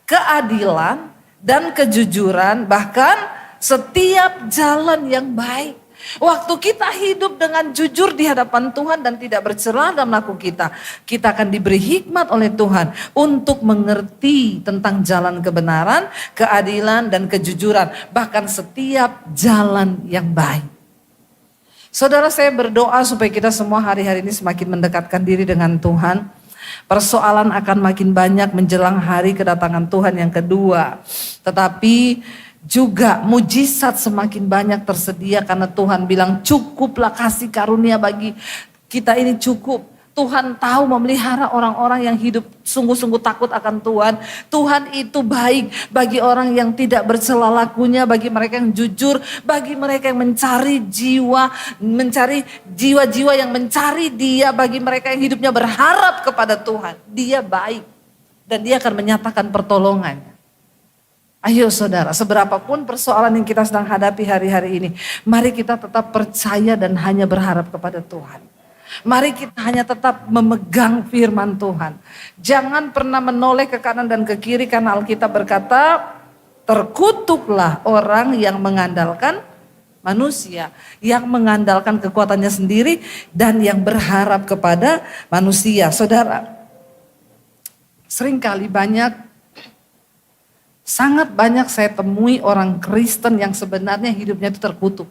keadilan, dan kejujuran, bahkan setiap jalan yang baik. Waktu kita hidup dengan jujur di hadapan Tuhan dan tidak bercela dalam laku kita, kita akan diberi hikmat oleh Tuhan untuk mengerti tentang jalan kebenaran, keadilan, dan kejujuran. Bahkan setiap jalan yang baik. Saudara, saya berdoa supaya kita semua hari-hari ini semakin mendekatkan diri dengan Tuhan. Persoalan akan makin banyak menjelang hari kedatangan Tuhan yang kedua. Tetapi juga mujizat semakin banyak tersedia karena Tuhan bilang cukuplah kasih karunia bagi kita ini cukup. Tuhan tahu memelihara orang-orang yang hidup sungguh-sungguh takut akan Tuhan. Tuhan itu baik bagi orang yang tidak bercela lakunya, bagi mereka yang jujur, bagi mereka yang mencari jiwa-jiwa yang mencari Dia, bagi mereka yang hidupnya berharap kepada Tuhan. Dia baik dan Dia akan menyatakan pertolongannya. Ayo saudara, seberapapun persoalan yang kita sedang hadapi hari-hari ini, mari kita tetap percaya dan hanya berharap kepada Tuhan. Mari kita hanya tetap memegang firman Tuhan. Jangan pernah menoleh ke kanan dan ke kiri karena Alkitab berkata, terkutuklah orang yang mengandalkan manusia, yang mengandalkan kekuatannya sendiri dan yang berharap kepada manusia. Saudara, seringkali sangat banyak saya temui orang Kristen yang sebenarnya hidupnya itu terkutuk.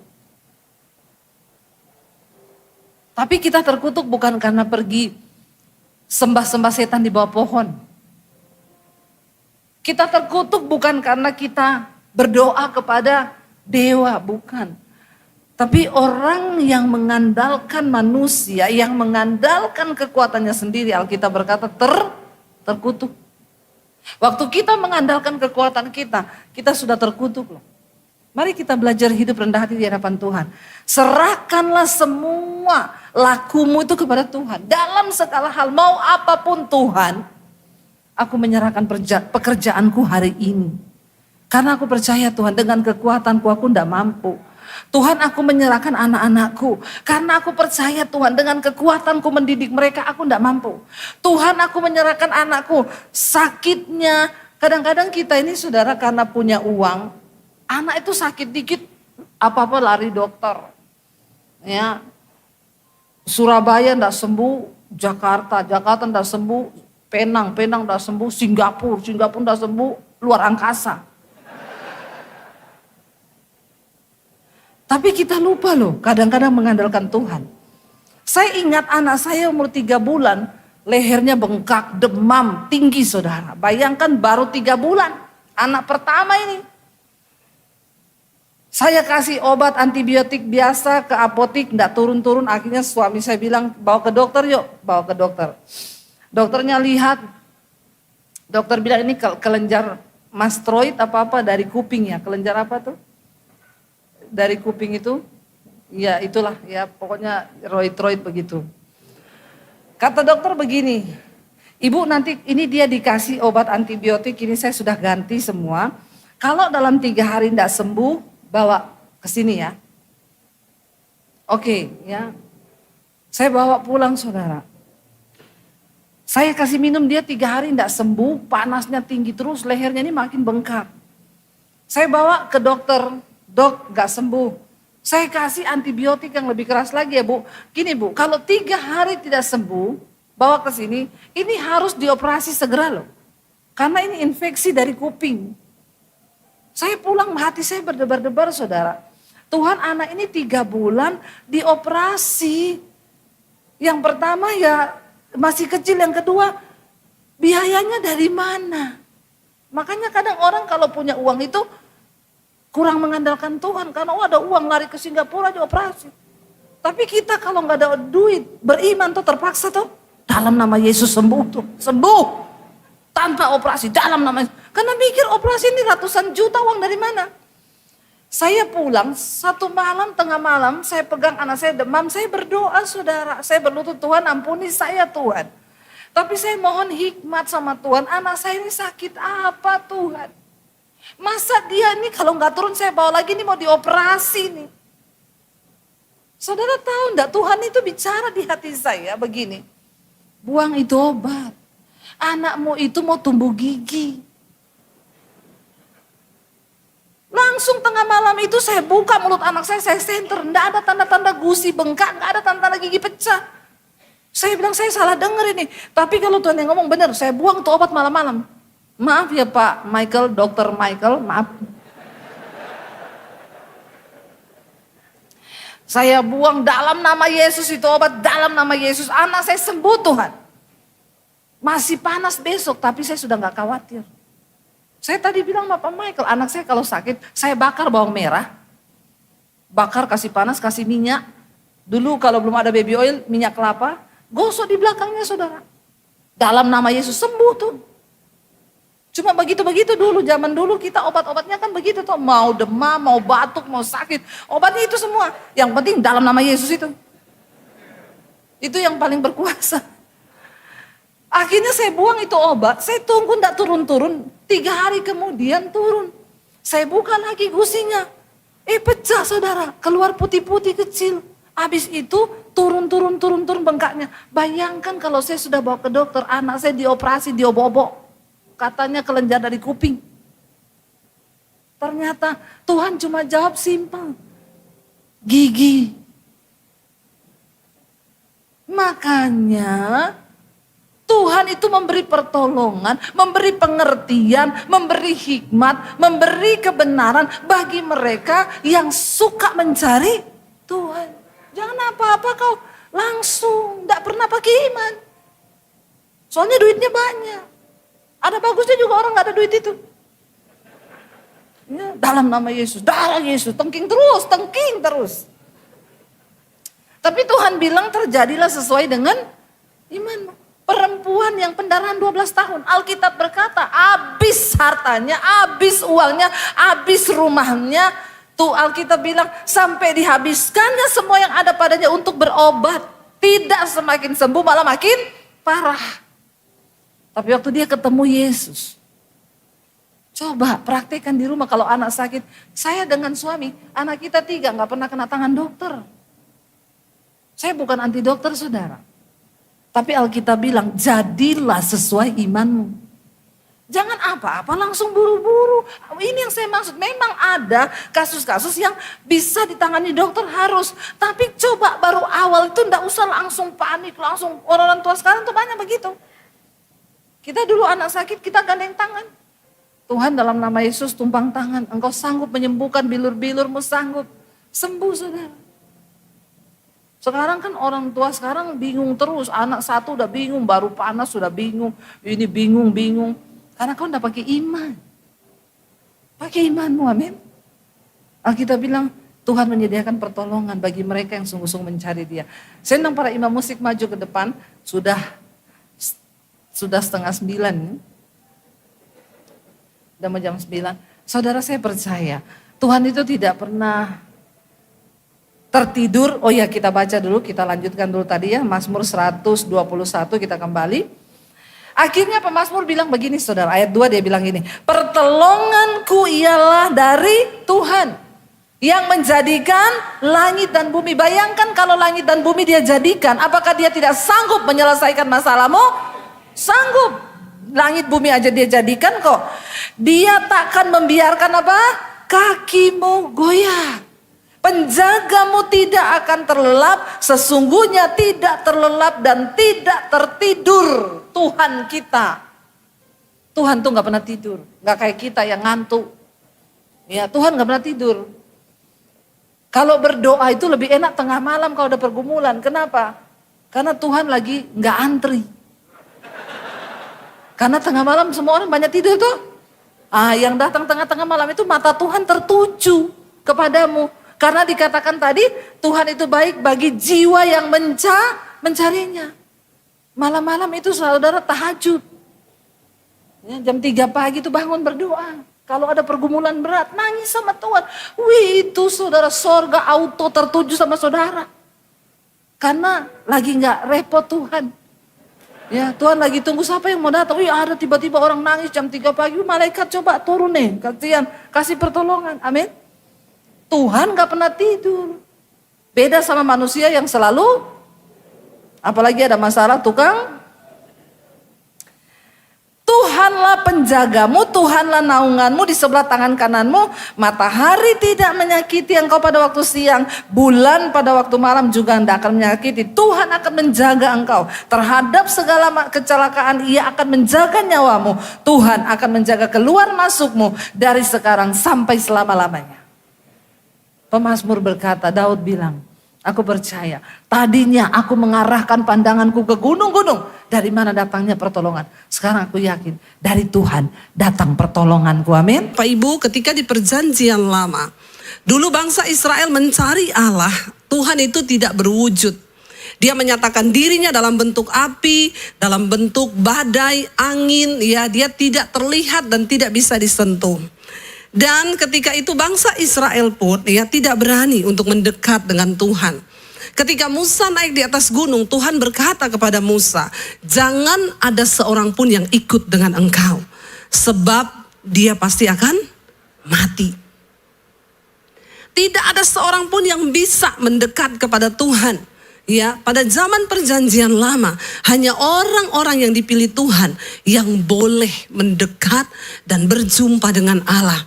Tapi kita terkutuk bukan karena pergi sembah-sembah setan di bawah pohon. Kita terkutuk bukan karena kita berdoa kepada dewa, bukan. Tapi orang yang mengandalkan manusia, yang mengandalkan kekuatannya sendiri, Alkitab berkata terkutuk. Waktu kita mengandalkan kekuatan kita sudah terkutuk loh. Mari kita belajar hidup rendah hati di hadapan Tuhan. Serahkanlah semua lakumu itu kepada Tuhan. Dalam segala hal, mau apapun Tuhan, aku menyerahkan pekerjaanku hari ini. Karena aku percaya Tuhan, dengan kekuatanku aku tidak mampu. Tuhan, aku menyerahkan anak-anakku. Karena aku percaya Tuhan, dengan kekuatanku mendidik mereka aku tidak mampu. Tuhan, aku menyerahkan anakku. Sakitnya, kadang-kadang kita ini saudara karena punya uang, anak itu sakit dikit, apa-apa lari dokter. Ya, Surabaya tidak sembuh, Jakarta tidak sembuh, Penang tidak sembuh, Singapura tidak sembuh, luar angkasa. Tapi kita lupa loh, kadang-kadang mengandalkan Tuhan. Saya ingat anak saya umur 3 bulan, lehernya bengkak, demam, tinggi saudara. Bayangkan baru 3 bulan, anak pertama ini. Saya kasih obat antibiotik biasa ke apotik, enggak turun-turun. Akhirnya suami saya bilang, bawa ke dokter yuk, bawa ke dokter. Dokternya lihat, dokter bilang ini kelenjar mastroid apa-apa dari kuping ya. Kelenjar apa tuh? Dari kuping itu, ya itulah ya pokoknya roid begitu. Kata dokter begini, ibu nanti ini dia dikasih obat antibiotik, ini saya sudah ganti semua. Kalau dalam 3 hari tidak sembuh, bawa ke sini ya. Oke, ya. Saya bawa pulang saudara. Saya kasih minum dia 3 hari tidak sembuh, panasnya tinggi terus, lehernya ini makin bengkak. Saya bawa ke dokter, dok gak sembuh. Saya kasih antibiotik yang lebih keras lagi ya bu. Gini bu, kalau 3 hari tidak sembuh, bawa ke sini, ini harus dioperasi segera loh. Karena ini infeksi dari kuping. Saya pulang hati saya berdebar-debar saudara. Tuhan, anak ini 3 bulan dioperasi. Yang pertama ya masih kecil, yang kedua biayanya dari mana? Makanya kadang orang kalau punya uang itu kurang mengandalkan Tuhan. Karena ada uang lari ke Singapura dioperasi. Tapi kita kalau nggak ada duit, beriman tuh terpaksa tuh. Dalam nama Yesus sembuh tuh, sembuh. Tanpa operasi, dalam nama Yesus. Karena mikir operasi ini ratusan juta, uang dari mana? Saya pulang 1 malam, tengah malam, saya pegang anak saya demam, saya berdoa saudara. Saya berlutut, Tuhan ampuni saya Tuhan. Tapi saya mohon hikmat sama Tuhan, anak saya ini sakit apa Tuhan? Masa dia ini kalau nggak turun saya bawa lagi nih mau dioperasi nih. Saudara tahu enggak, Tuhan itu bicara di hati saya begini. Buang itu obat. Anakmu itu mau tumbuh gigi. Langsung tengah malam itu saya buka mulut anak saya senter. Nggak ada tanda-tanda gusi bengkak, nggak ada tanda-tanda gigi pecah. Saya bilang saya salah denger ini. Tapi kalau Tuhan yang ngomong benar, saya buang tuh obat malam-malam. Maaf ya Pak Michael, Dokter Michael, maaf. Saya buang dalam nama Yesus itu obat, dalam nama Yesus. Anak saya sembuh Tuhan. Masih panas besok, tapi saya sudah nggak khawatir. Saya tadi bilang sama Pak Michael, anak saya kalau sakit, saya bakar bawang merah. Bakar, kasih panas, kasih minyak. Dulu kalau belum ada baby oil, minyak kelapa. Gosok di belakangnya saudara. Dalam nama Yesus sembuh tuh. Cuma begitu-begitu dulu, zaman dulu kita obat-obatnya kan begitu tuh. Mau demam, mau batuk, mau sakit. Obatnya itu semua. Yang penting dalam nama Yesus itu. Itu yang paling berkuasa. Akhirnya saya buang itu obat, saya tunggu enggak turun-turun. 3 hari kemudian turun. Saya buka lagi gusinya. Pecah saudara, keluar putih-putih kecil. Habis itu turun bengkaknya. Bayangkan kalau saya sudah bawa ke dokter, anak saya dioperasi, diobok-obok. Katanya kelenjar dari kuping. Ternyata Tuhan cuma jawab simpel. Gigi. Makanya Tuhan itu memberi pertolongan, memberi pengertian, memberi hikmat, memberi kebenaran bagi mereka yang suka mencari Tuhan. Jangan apa-apa kau langsung, tidak pernah pakai iman. Soalnya duitnya banyak. Ada bagusnya juga orang gak ada duit itu. Ya, dalam nama Yesus, dalam Yesus, tengking terus. Tapi Tuhan bilang terjadilah sesuai dengan imanmu. Perempuan yang pendarahan 12 tahun, Alkitab berkata habis hartanya, habis uangnya, habis rumahnya. Tuh Alkitab bilang sampai dihabiskannya semua yang ada padanya untuk berobat. Tidak semakin sembuh, malah makin parah. Tapi waktu dia ketemu Yesus, coba praktekkan di rumah kalau anak sakit. Saya dengan suami, anak kita 3 gak pernah kena tangan dokter. Saya bukan anti dokter saudara. Tapi Alkitab bilang, jadilah sesuai imanmu. Jangan apa-apa langsung buru-buru. Ini yang saya maksud, memang ada kasus-kasus yang bisa ditangani dokter harus. Tapi coba baru awal itu enggak usah langsung panik, langsung orang-orang tua sekarang tuh banyak begitu. Kita dulu anak sakit, kita gandeng tangan. Tuhan dalam nama Yesus tumpang tangan, engkau sanggup menyembuhkan bilur-bilurmu, sanggup. Sembuh saudara. Sekarang kan orang tua sekarang bingung terus, anak satu udah bingung, baru panas sudah bingung, ini bingung. Karena kau udah pakai iman. Pakai imanmu, amin. Alkitab bilang Tuhan menyediakan pertolongan bagi mereka yang sungguh-sungguh mencari Dia. Saya undang para imam musik maju ke depan, sudah 8:30. Udah mau jam 9. Saudara saya percaya, Tuhan itu tidak pernah tertidur. Oh ya kita baca dulu, kita lanjutkan dulu tadi ya. Mazmur 121 kita kembali. Akhirnya pemazmur bilang begini saudara, ayat 2 dia bilang gini. Pertolonganku ialah dari Tuhan yang menjadikan langit dan bumi. Bayangkan kalau langit dan bumi dia jadikan, apakah dia tidak sanggup menyelesaikan masalahmu? Sanggup. Langit bumi aja dia jadikan kok. Dia takkan membiarkan apa? Kakimu goyah. Penjagamu tidak akan terlelap, sesungguhnya tidak terlelap dan tidak tertidur. Tuhan kita. Tuhan tuh gak pernah tidur. Gak kayak kita yang ngantuk. Ya Tuhan gak pernah tidur. Kalau berdoa itu lebih enak tengah malam kalau ada pergumulan. Kenapa? Karena Tuhan lagi gak antri. Karena tengah malam semua orang banyak tidur tuh. Yang datang tengah-tengah malam itu mata Tuhan tertuju kepadamu. Karena dikatakan tadi Tuhan itu baik bagi jiwa yang mencarinya. Malam-malam itu saudara tahajud. Ya, jam 3 pagi itu bangun berdoa. Kalau ada pergumulan berat nangis sama Tuhan. Wih itu saudara sorga auto tertuju sama saudara. Karena lagi gak repot Tuhan. Ya Tuhan lagi tunggu siapa yang mau datang. Wih ada tiba-tiba orang nangis jam 3 pagi. Malaikat coba turun nih. Kasih pertolongan. Amin. Tuhan gak pernah tidur. Beda sama manusia yang selalu, apalagi ada masalah tukang. Tuhan Tuhanlah penjagamu, Tuhanlah naunganmu di sebelah tangan kananmu. Matahari tidak menyakiti engkau pada waktu siang, bulan pada waktu malam juga tidak akan menyakiti. Tuhan akan menjaga engkau terhadap segala kecelakaan. Ia akan menjaga nyawamu. Tuhan akan menjaga keluar masukmu dari sekarang sampai selama-lamanya. Pemazmur berkata, Daud bilang, aku percaya, tadinya aku mengarahkan pandanganku ke gunung-gunung. Dari mana datangnya pertolongan? Sekarang aku yakin, dari Tuhan datang pertolonganku, amin.
Pak Ibu, ketika di perjanjian lama, dulu bangsa Israel mencari Allah, Tuhan itu tidak berwujud. Dia menyatakan dirinya dalam bentuk api, dalam bentuk badai, angin, ya dia tidak terlihat dan tidak bisa disentuh. Dan ketika itu bangsa Israel pun ya tidak berani untuk mendekat dengan Tuhan. Ketika Musa naik di atas gunung, Tuhan berkata kepada Musa, jangan ada seorang pun yang ikut dengan engkau, sebab dia pasti akan mati. Tidak ada seorang pun yang bisa mendekat kepada Tuhan. Ya, pada zaman perjanjian lama, hanya orang-orang yang dipilih Tuhan yang boleh mendekat dan berjumpa dengan Allah.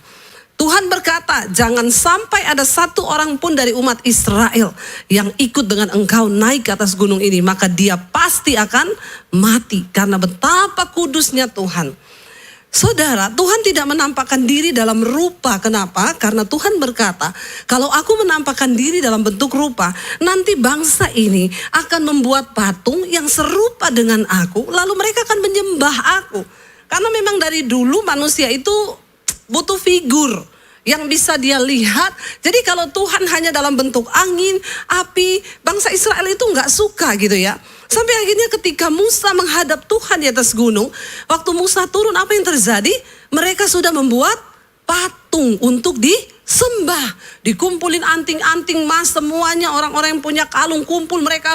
Tuhan berkata, jangan sampai ada satu orang pun dari umat Israel yang ikut dengan engkau naik ke atas gunung ini. Maka dia pasti akan mati karena betapa kudusnya Tuhan. Saudara, Tuhan tidak menampakkan diri dalam rupa. Kenapa? Karena Tuhan berkata, kalau aku menampakkan diri dalam bentuk rupa, nanti bangsa ini akan membuat patung yang serupa dengan aku, lalu mereka akan menyembah aku. Karena memang dari dulu manusia itu butuh figur yang bisa dia lihat. Jadi kalau Tuhan hanya dalam bentuk angin, api, bangsa Israel itu nggak suka gitu ya. Sampai akhirnya ketika Musa menghadap Tuhan di atas gunung, waktu Musa turun apa yang terjadi? Mereka sudah membuat patung untuk disembah. Dikumpulin anting-anting emas semuanya, orang-orang yang punya kalung kumpul, mereka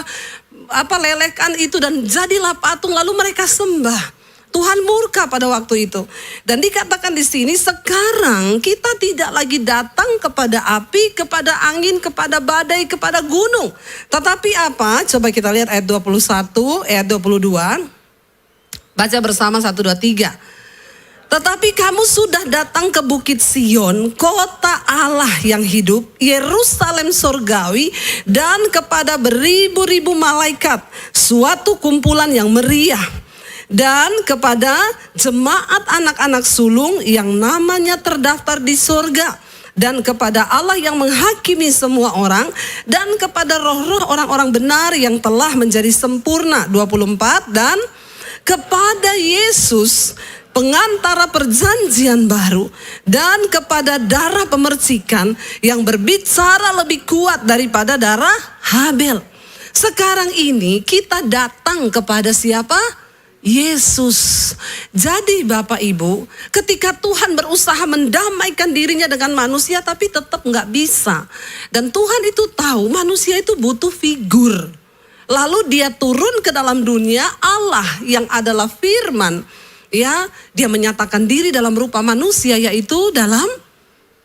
lelekan itu dan jadilah patung lalu mereka sembah. Tuhan murka pada waktu itu. Dan dikatakan di sini, sekarang kita tidak lagi datang kepada api, kepada angin, kepada badai, kepada gunung. Tetapi apa? Coba kita lihat ayat 21, ayat 22. Baca bersama 1, 2, 3. Tetapi kamu sudah datang ke Bukit Sion, kota Allah yang hidup, Yerusalem sorgawi, dan kepada beribu-ribu malaikat, suatu kumpulan yang meriah. Dan kepada jemaat anak-anak sulung yang namanya terdaftar di surga. Dan kepada Allah yang menghakimi semua orang. Dan kepada roh-roh orang-orang benar yang telah menjadi sempurna. 24. Dan kepada Yesus pengantara perjanjian baru. Dan kepada darah pemercikan yang berbicara lebih kuat daripada darah Habel. Sekarang ini kita datang kepada siapa? Yesus. Jadi Bapak Ibu, ketika Tuhan berusaha mendamaikan dirinya dengan manusia tapi tetap nggak bisa. Dan Tuhan itu tahu manusia itu butuh figur. Lalu dia turun ke dalam dunia, Allah yang adalah firman. Ya, dia menyatakan diri dalam rupa manusia, yaitu dalam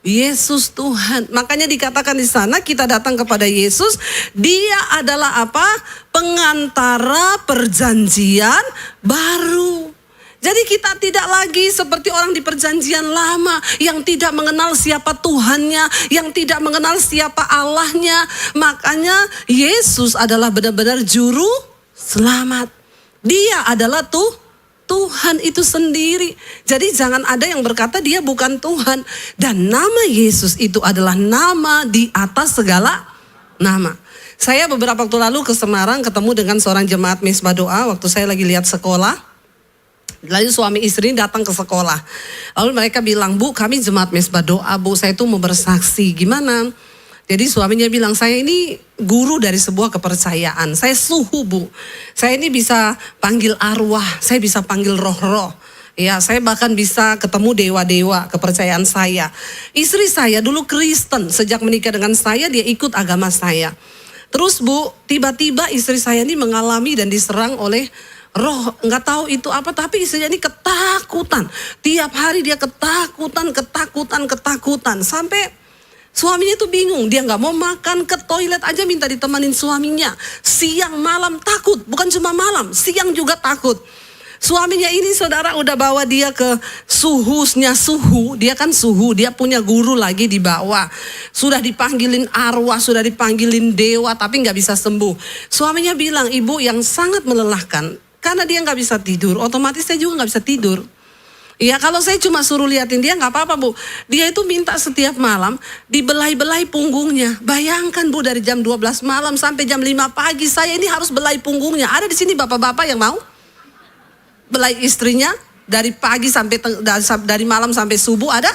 Yesus Tuhan. Makanya dikatakan di sana kita datang kepada Yesus. Dia adalah apa? Pengantara perjanjian baru. Jadi kita tidak lagi seperti orang di perjanjian lama yang tidak mengenal siapa Tuhannya, yang tidak mengenal siapa Allahnya. Makanya Yesus adalah benar-benar juru selamat. Dia adalah Tuhan itu sendiri. Jadi jangan ada yang berkata dia bukan Tuhan. Dan nama Yesus itu adalah nama di atas segala nama. Saya beberapa waktu lalu ke Semarang ketemu dengan seorang jemaat Misbah Doa. Waktu saya lagi lihat sekolah. Lalu suami istri datang ke sekolah. Lalu mereka bilang, Bu kami jemaat Misbah Doa Bu, saya itu mau bersaksi. Gimana? Jadi suaminya bilang, saya ini guru dari sebuah kepercayaan. Saya suhu Bu. Saya ini bisa panggil arwah, saya bisa panggil roh-roh. Ya, saya bahkan bisa ketemu dewa-dewa kepercayaan saya. Istri saya dulu Kristen, sejak menikah dengan saya dia ikut agama saya. Terus Bu, tiba-tiba istri saya ini mengalami dan diserang oleh roh, nggak tahu itu apa, tapi istrinya ini ketakutan. Tiap hari dia ketakutan. Sampai suaminya tuh bingung, dia nggak mau makan, ke toilet aja minta ditemanin suaminya. Siang malam takut, bukan cuma malam, siang juga takut. Suaminya ini saudara udah bawa dia ke suhu, dia kan suhu, dia punya guru lagi di bawah. Sudah dipanggilin arwah, sudah dipanggilin dewa, tapi gak bisa sembuh. Suaminya bilang, ibu yang sangat melelahkan, karena dia gak bisa tidur, otomatis saya juga gak bisa tidur. Ya kalau saya cuma suruh liatin dia gak apa-apa bu. Dia itu minta setiap malam dibelai-belai punggungnya. Bayangkan bu, dari jam 12 malam sampai jam 5 pagi saya ini harus belai punggungnya. Ada di sini bapak-bapak yang mau belai istrinya dari pagi sampai dari malam sampai subuh, ada?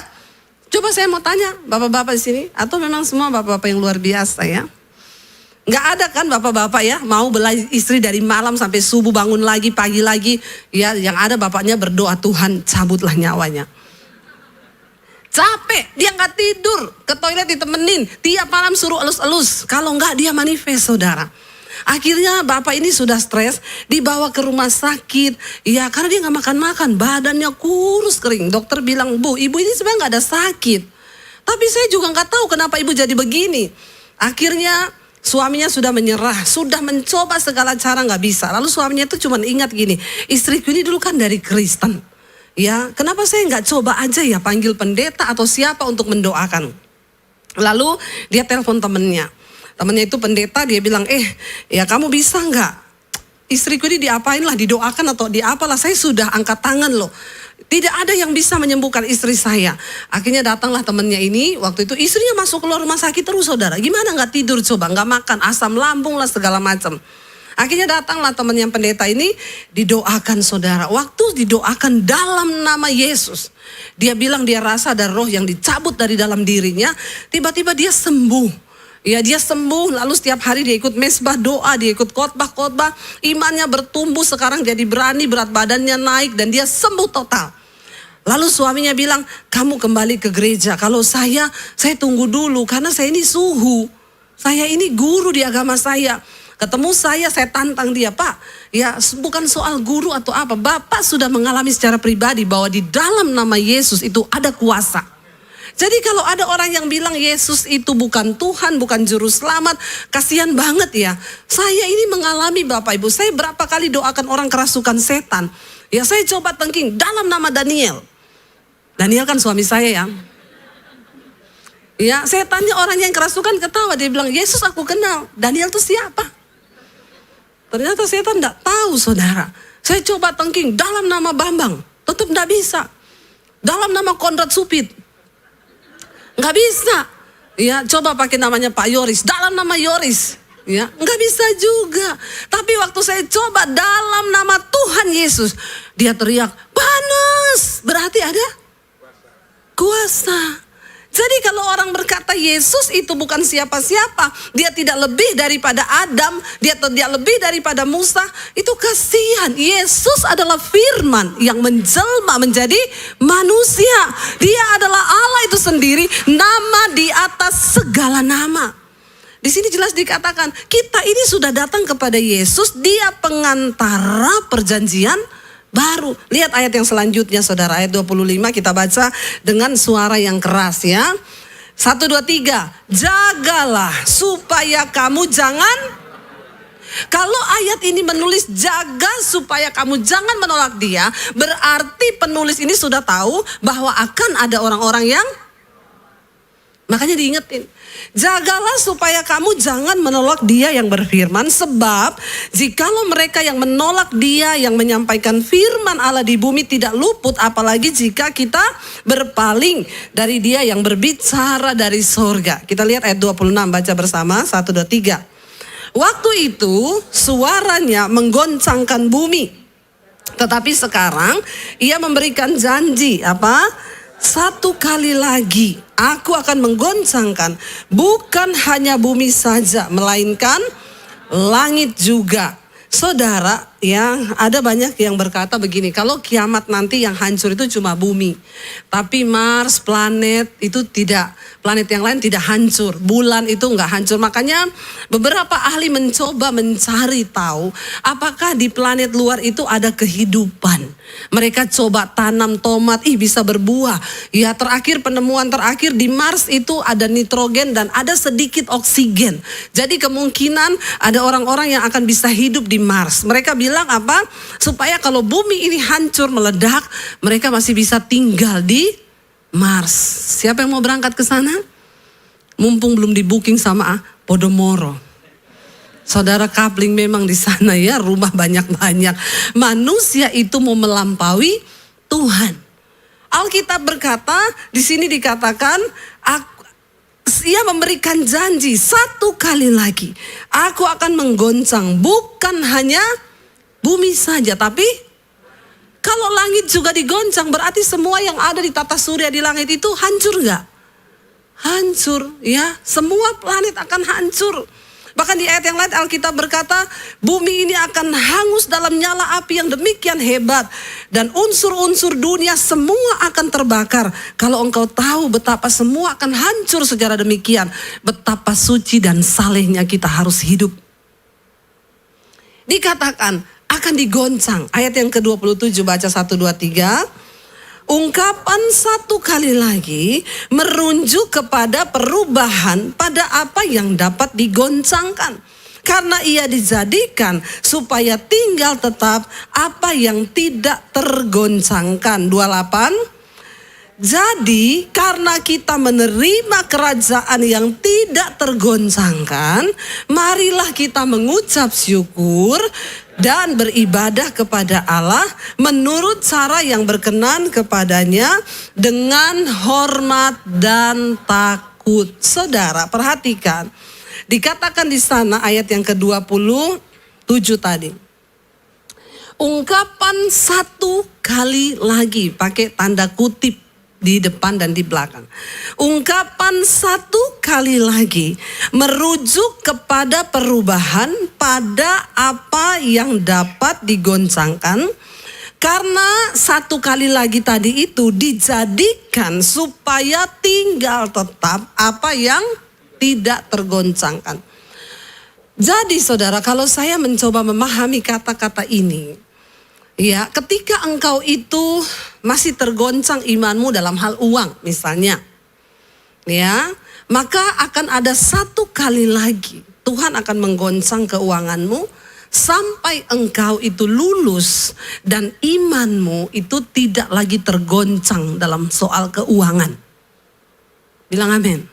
Coba saya mau tanya bapak-bapak di sini, atau memang semua bapak-bapak yang luar biasa ya? Nggak ada kan bapak-bapak ya mau belai istri dari malam sampai subuh, bangun lagi pagi lagi ya. Yang ada bapaknya berdoa, Tuhan cabutlah nyawanya. Capek, dia nggak tidur, ke toilet ditemenin, tiap malam suruh elus-elus. Kalau nggak dia manifest saudara. Akhirnya bapak ini sudah stres, dibawa ke rumah sakit. Ya karena dia nggak makan-makan, badannya kurus kering. Dokter bilang, bu ibu ini sebenarnya nggak ada sakit. Tapi saya juga nggak tahu kenapa ibu jadi begini. Akhirnya suaminya sudah menyerah, sudah mencoba segala cara nggak bisa. Lalu suaminya itu cuma ingat gini, istriku ini dulu kan dari Kristen. Ya, kenapa saya nggak coba aja ya panggil pendeta atau siapa untuk mendoakan. Lalu dia telepon temennya. Temennya itu pendeta, dia bilang, ya kamu bisa nggak? Istriku ini diapain lah, didoakan atau diapalah, saya sudah angkat tangan loh. Tidak ada yang bisa menyembuhkan istri saya. Akhirnya datanglah temannya ini. Waktu itu istrinya masuk keluar rumah sakit terus saudara. Gimana gak tidur coba, gak makan, asam lambung lah segala macam. Akhirnya datanglah teman yang pendeta ini, didoakan saudara. Waktu didoakan dalam nama Yesus, dia bilang dia rasa ada roh yang dicabut dari dalam dirinya. Tiba-tiba dia sembuh. Ya dia sembuh, lalu setiap hari dia ikut mesbah doa, dia ikut khotbah, imannya bertumbuh, sekarang jadi berani, berat badannya naik dan dia sembuh total. Lalu suaminya bilang, kamu kembali ke gereja. Kalau saya tunggu dulu karena saya ini suhu. Saya ini guru di agama saya. Ketemu saya tantang dia, Pak. Ya bukan soal guru atau apa. Bapak sudah mengalami secara pribadi bahwa di dalam nama Yesus itu ada kuasa. Jadi kalau ada orang yang bilang Yesus itu bukan Tuhan, bukan juru selamat, kasihan banget ya. Saya ini mengalami Bapak Ibu, saya berapa kali doakan orang kerasukan setan. Ya saya coba tengking dalam nama Daniel. Daniel kan suami saya ya. Ya saya tanya orang yang kerasukan ketawa, dia bilang Yesus aku kenal. Daniel itu siapa? Ternyata setan tidak tahu saudara. Saya coba tengking dalam nama Bambang, tetap tidak bisa. Dalam nama Konrad Supit, nggak bisa. Ya coba pakai namanya Pak Yoris, dalam nama Yoris, ya nggak bisa juga. Tapi waktu saya coba dalam nama Tuhan Yesus, dia teriak panas, berarti ada kuasa. Jadi kalau orang berkata Yesus itu bukan siapa-siapa, dia tidak lebih daripada Adam, dia tidak lebih daripada Musa, itu kasihan. Yesus adalah firman yang menjelma menjadi manusia. Dia adalah Allah itu sendiri, nama di atas segala nama. Di sini jelas dikatakan, kita ini sudah datang kepada Yesus, dia pengantara perjanjian baru. Lihat ayat yang selanjutnya saudara, ayat 25 kita baca dengan suara yang keras ya. 1, 2, 3. Jagalah supaya kamu jangan. Kalau ayat ini menulis jaga supaya kamu jangan menolak dia, berarti penulis ini sudah tahu bahwa akan ada orang-orang yang, makanya diingetin, jagalah supaya kamu jangan menolak dia yang berfirman. Sebab jikalau mereka yang menolak dia yang menyampaikan firman Allah di bumi tidak luput, apalagi jika kita berpaling dari dia yang berbicara dari sorga. Kita lihat ayat 26, baca bersama 1, 2, 3. Waktu itu suaranya menggoncangkan bumi. Tetapi sekarang ia memberikan janji apa? 1 kali lagi aku akan menggoncangkan bukan hanya bumi saja, melainkan langit juga. Saudara, ya ada banyak yang berkata begini, kalau kiamat nanti yang hancur itu cuma bumi. Tapi Mars, planet itu tidak, planet yang lain tidak hancur, bulan itu enggak hancur. Makanya beberapa ahli mencoba mencari tahu apakah di planet luar itu ada kehidupan. Mereka coba tanam tomat, bisa berbuah. Ya terakhir, penemuan terakhir di Mars itu ada nitrogen dan ada sedikit oksigen. Jadi kemungkinan ada orang-orang yang akan bisa hidup di Mars. Mereka bilang bilang apa? Supaya kalau bumi ini hancur meledak, mereka masih bisa tinggal di Mars. Siapa yang mau berangkat ke sana? Mumpung belum di booking sama Podomoro. Saudara, coupling memang di sana ya, rumah banyak-banyak. Manusia itu mau melampaui Tuhan. Alkitab berkata, di sini dikatakan, Ia memberikan janji satu kali lagi. Aku akan menggoncang bukan hanya bumi saja, tapi kalau langit juga digoncang, berarti semua yang ada di tata surya di langit itu hancur gak? Hancur ya, semua planet akan hancur. Bahkan di ayat yang lain Alkitab berkata, bumi ini akan hangus dalam nyala api yang demikian hebat. Dan unsur-unsur dunia semua akan terbakar. Kalau engkau tahu betapa semua akan hancur secara demikian, betapa suci dan salehnya kita harus hidup. Dikatakan akan digoncang. Ayat yang ke-27 baca 1, 2, 3. Ungkapan satu kali lagi merujuk kepada perubahan pada apa yang dapat digoncangkan. Karena ia dijadikan supaya tinggal tetap apa yang tidak tergoncangkan. 28. Jadi karena kita menerima kerajaan yang tidak tergoncangkan, marilah kita mengucap syukur dan beribadah kepada Allah menurut cara yang berkenan kepadanya dengan hormat dan takut. Saudara, perhatikan. Dikatakan di sana ayat yang ke-27 tadi. Ungkapan satu kali lagi, pakai tanda kutip di depan dan di belakang. Ungkapan satu kali lagi merujuk kepada perubahan pada apa yang dapat digoncangkan. Karena satu kali lagi tadi itu dijadikan supaya tinggal tetap apa yang tidak tergoncangkan. Jadi saudara, kalau saya mencoba memahami kata-kata ini, ya, ketika engkau itu masih tergoncang imanmu dalam hal uang misalnya, ya, maka akan ada satu kali lagi Tuhan akan menggoncang keuanganmu sampai engkau itu lulus dan imanmu itu tidak lagi tergoncang dalam soal keuangan. Bilang amin.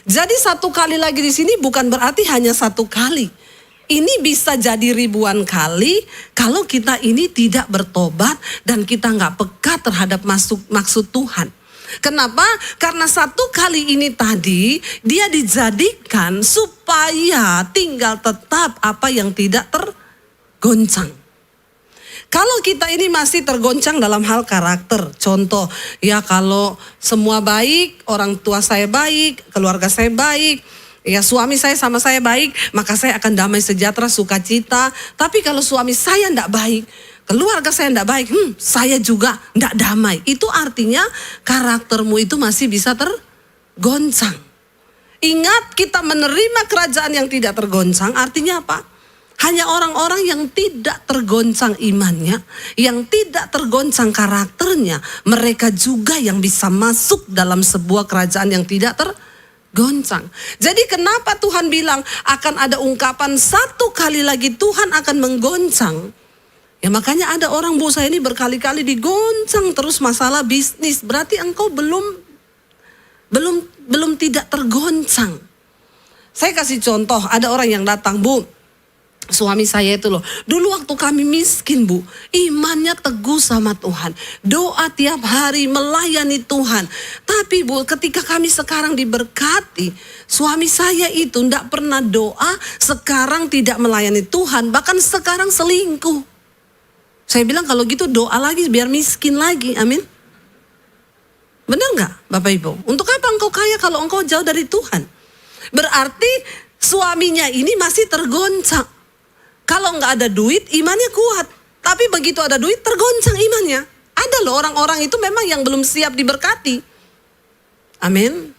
Jadi satu kali lagi di sini bukan berarti hanya satu kali. Ini bisa jadi ribuan kali kalau kita ini tidak bertobat dan kita nggak peka terhadap maksud Tuhan. Kenapa? Karena satu kali ini tadi dia dijadikan supaya tinggal tetap apa yang tidak tergoncang. Kalau kita ini masih tergoncang dalam hal karakter, contoh ya, kalau semua baik, orang tua saya baik, keluarga saya baik, ya suami saya sama saya baik, maka saya akan damai sejahtera, sukacita. Tapi kalau suami saya tidak baik, keluarga saya tidak baik, saya juga tidak damai. Itu artinya karaktermu itu masih bisa tergoncang. Ingat, kita menerima kerajaan yang tidak tergoncang artinya apa? Hanya orang-orang yang tidak tergoncang imannya, yang tidak tergoncang karakternya, mereka juga yang bisa masuk dalam sebuah kerajaan yang tidak tergoncang. Jadi kenapa Tuhan bilang akan ada ungkapan satu kali lagi Tuhan akan menggoncang? Ya makanya ada orang, bu, saya ini berkali-kali digoncang terus masalah bisnis. Berarti engkau belum tidak tergoncang. Saya kasih contoh, ada orang yang datang, bu, suami saya itu loh, dulu waktu kami miskin, bu, imannya teguh sama Tuhan, doa tiap hari, melayani Tuhan. Tapi bu, ketika kami sekarang diberkati, suami saya itu tidak pernah doa, sekarang tidak melayani Tuhan, bahkan sekarang selingkuh. Saya bilang kalau gitu doa lagi biar miskin lagi, amin. Benar gak Bapak Ibu? Untuk apa engkau kaya kalau engkau jauh dari Tuhan? Berarti suaminya ini masih tergoncang. Kalau nggak ada duit, imannya kuat. Tapi begitu ada duit, tergoncang imannya. Ada loh orang-orang itu memang yang belum siap diberkati. Amin.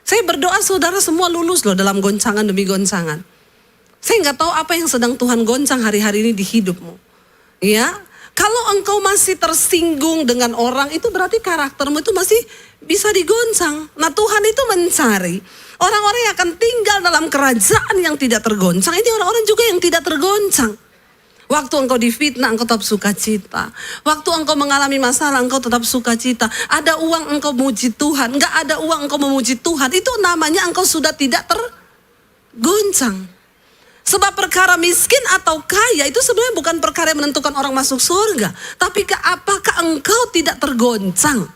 Saya berdoa saudara semua lulus loh dalam goncangan demi goncangan. Saya nggak tahu apa yang sedang Tuhan goncang hari-hari ini di hidupmu. Ya, kalau engkau masih tersinggung dengan orang, itu berarti karaktermu itu masih bisa digoncang. Nah Tuhan itu mencari orang-orang yang akan tinggal dalam kerajaan yang tidak tergoncang. Ini orang-orang juga yang tidak tergoncang. Waktu engkau difitnah, engkau tetap sukacita. Waktu engkau mengalami masalah, engkau tetap sukacita. Ada uang, engkau memuji Tuhan. Enggak ada uang, engkau memuji Tuhan. Itu namanya engkau sudah tidak tergoncang. Sebab perkara miskin atau kaya itu sebenarnya bukan perkara yang menentukan orang masuk surga. Tapi apakah engkau tidak tergoncang?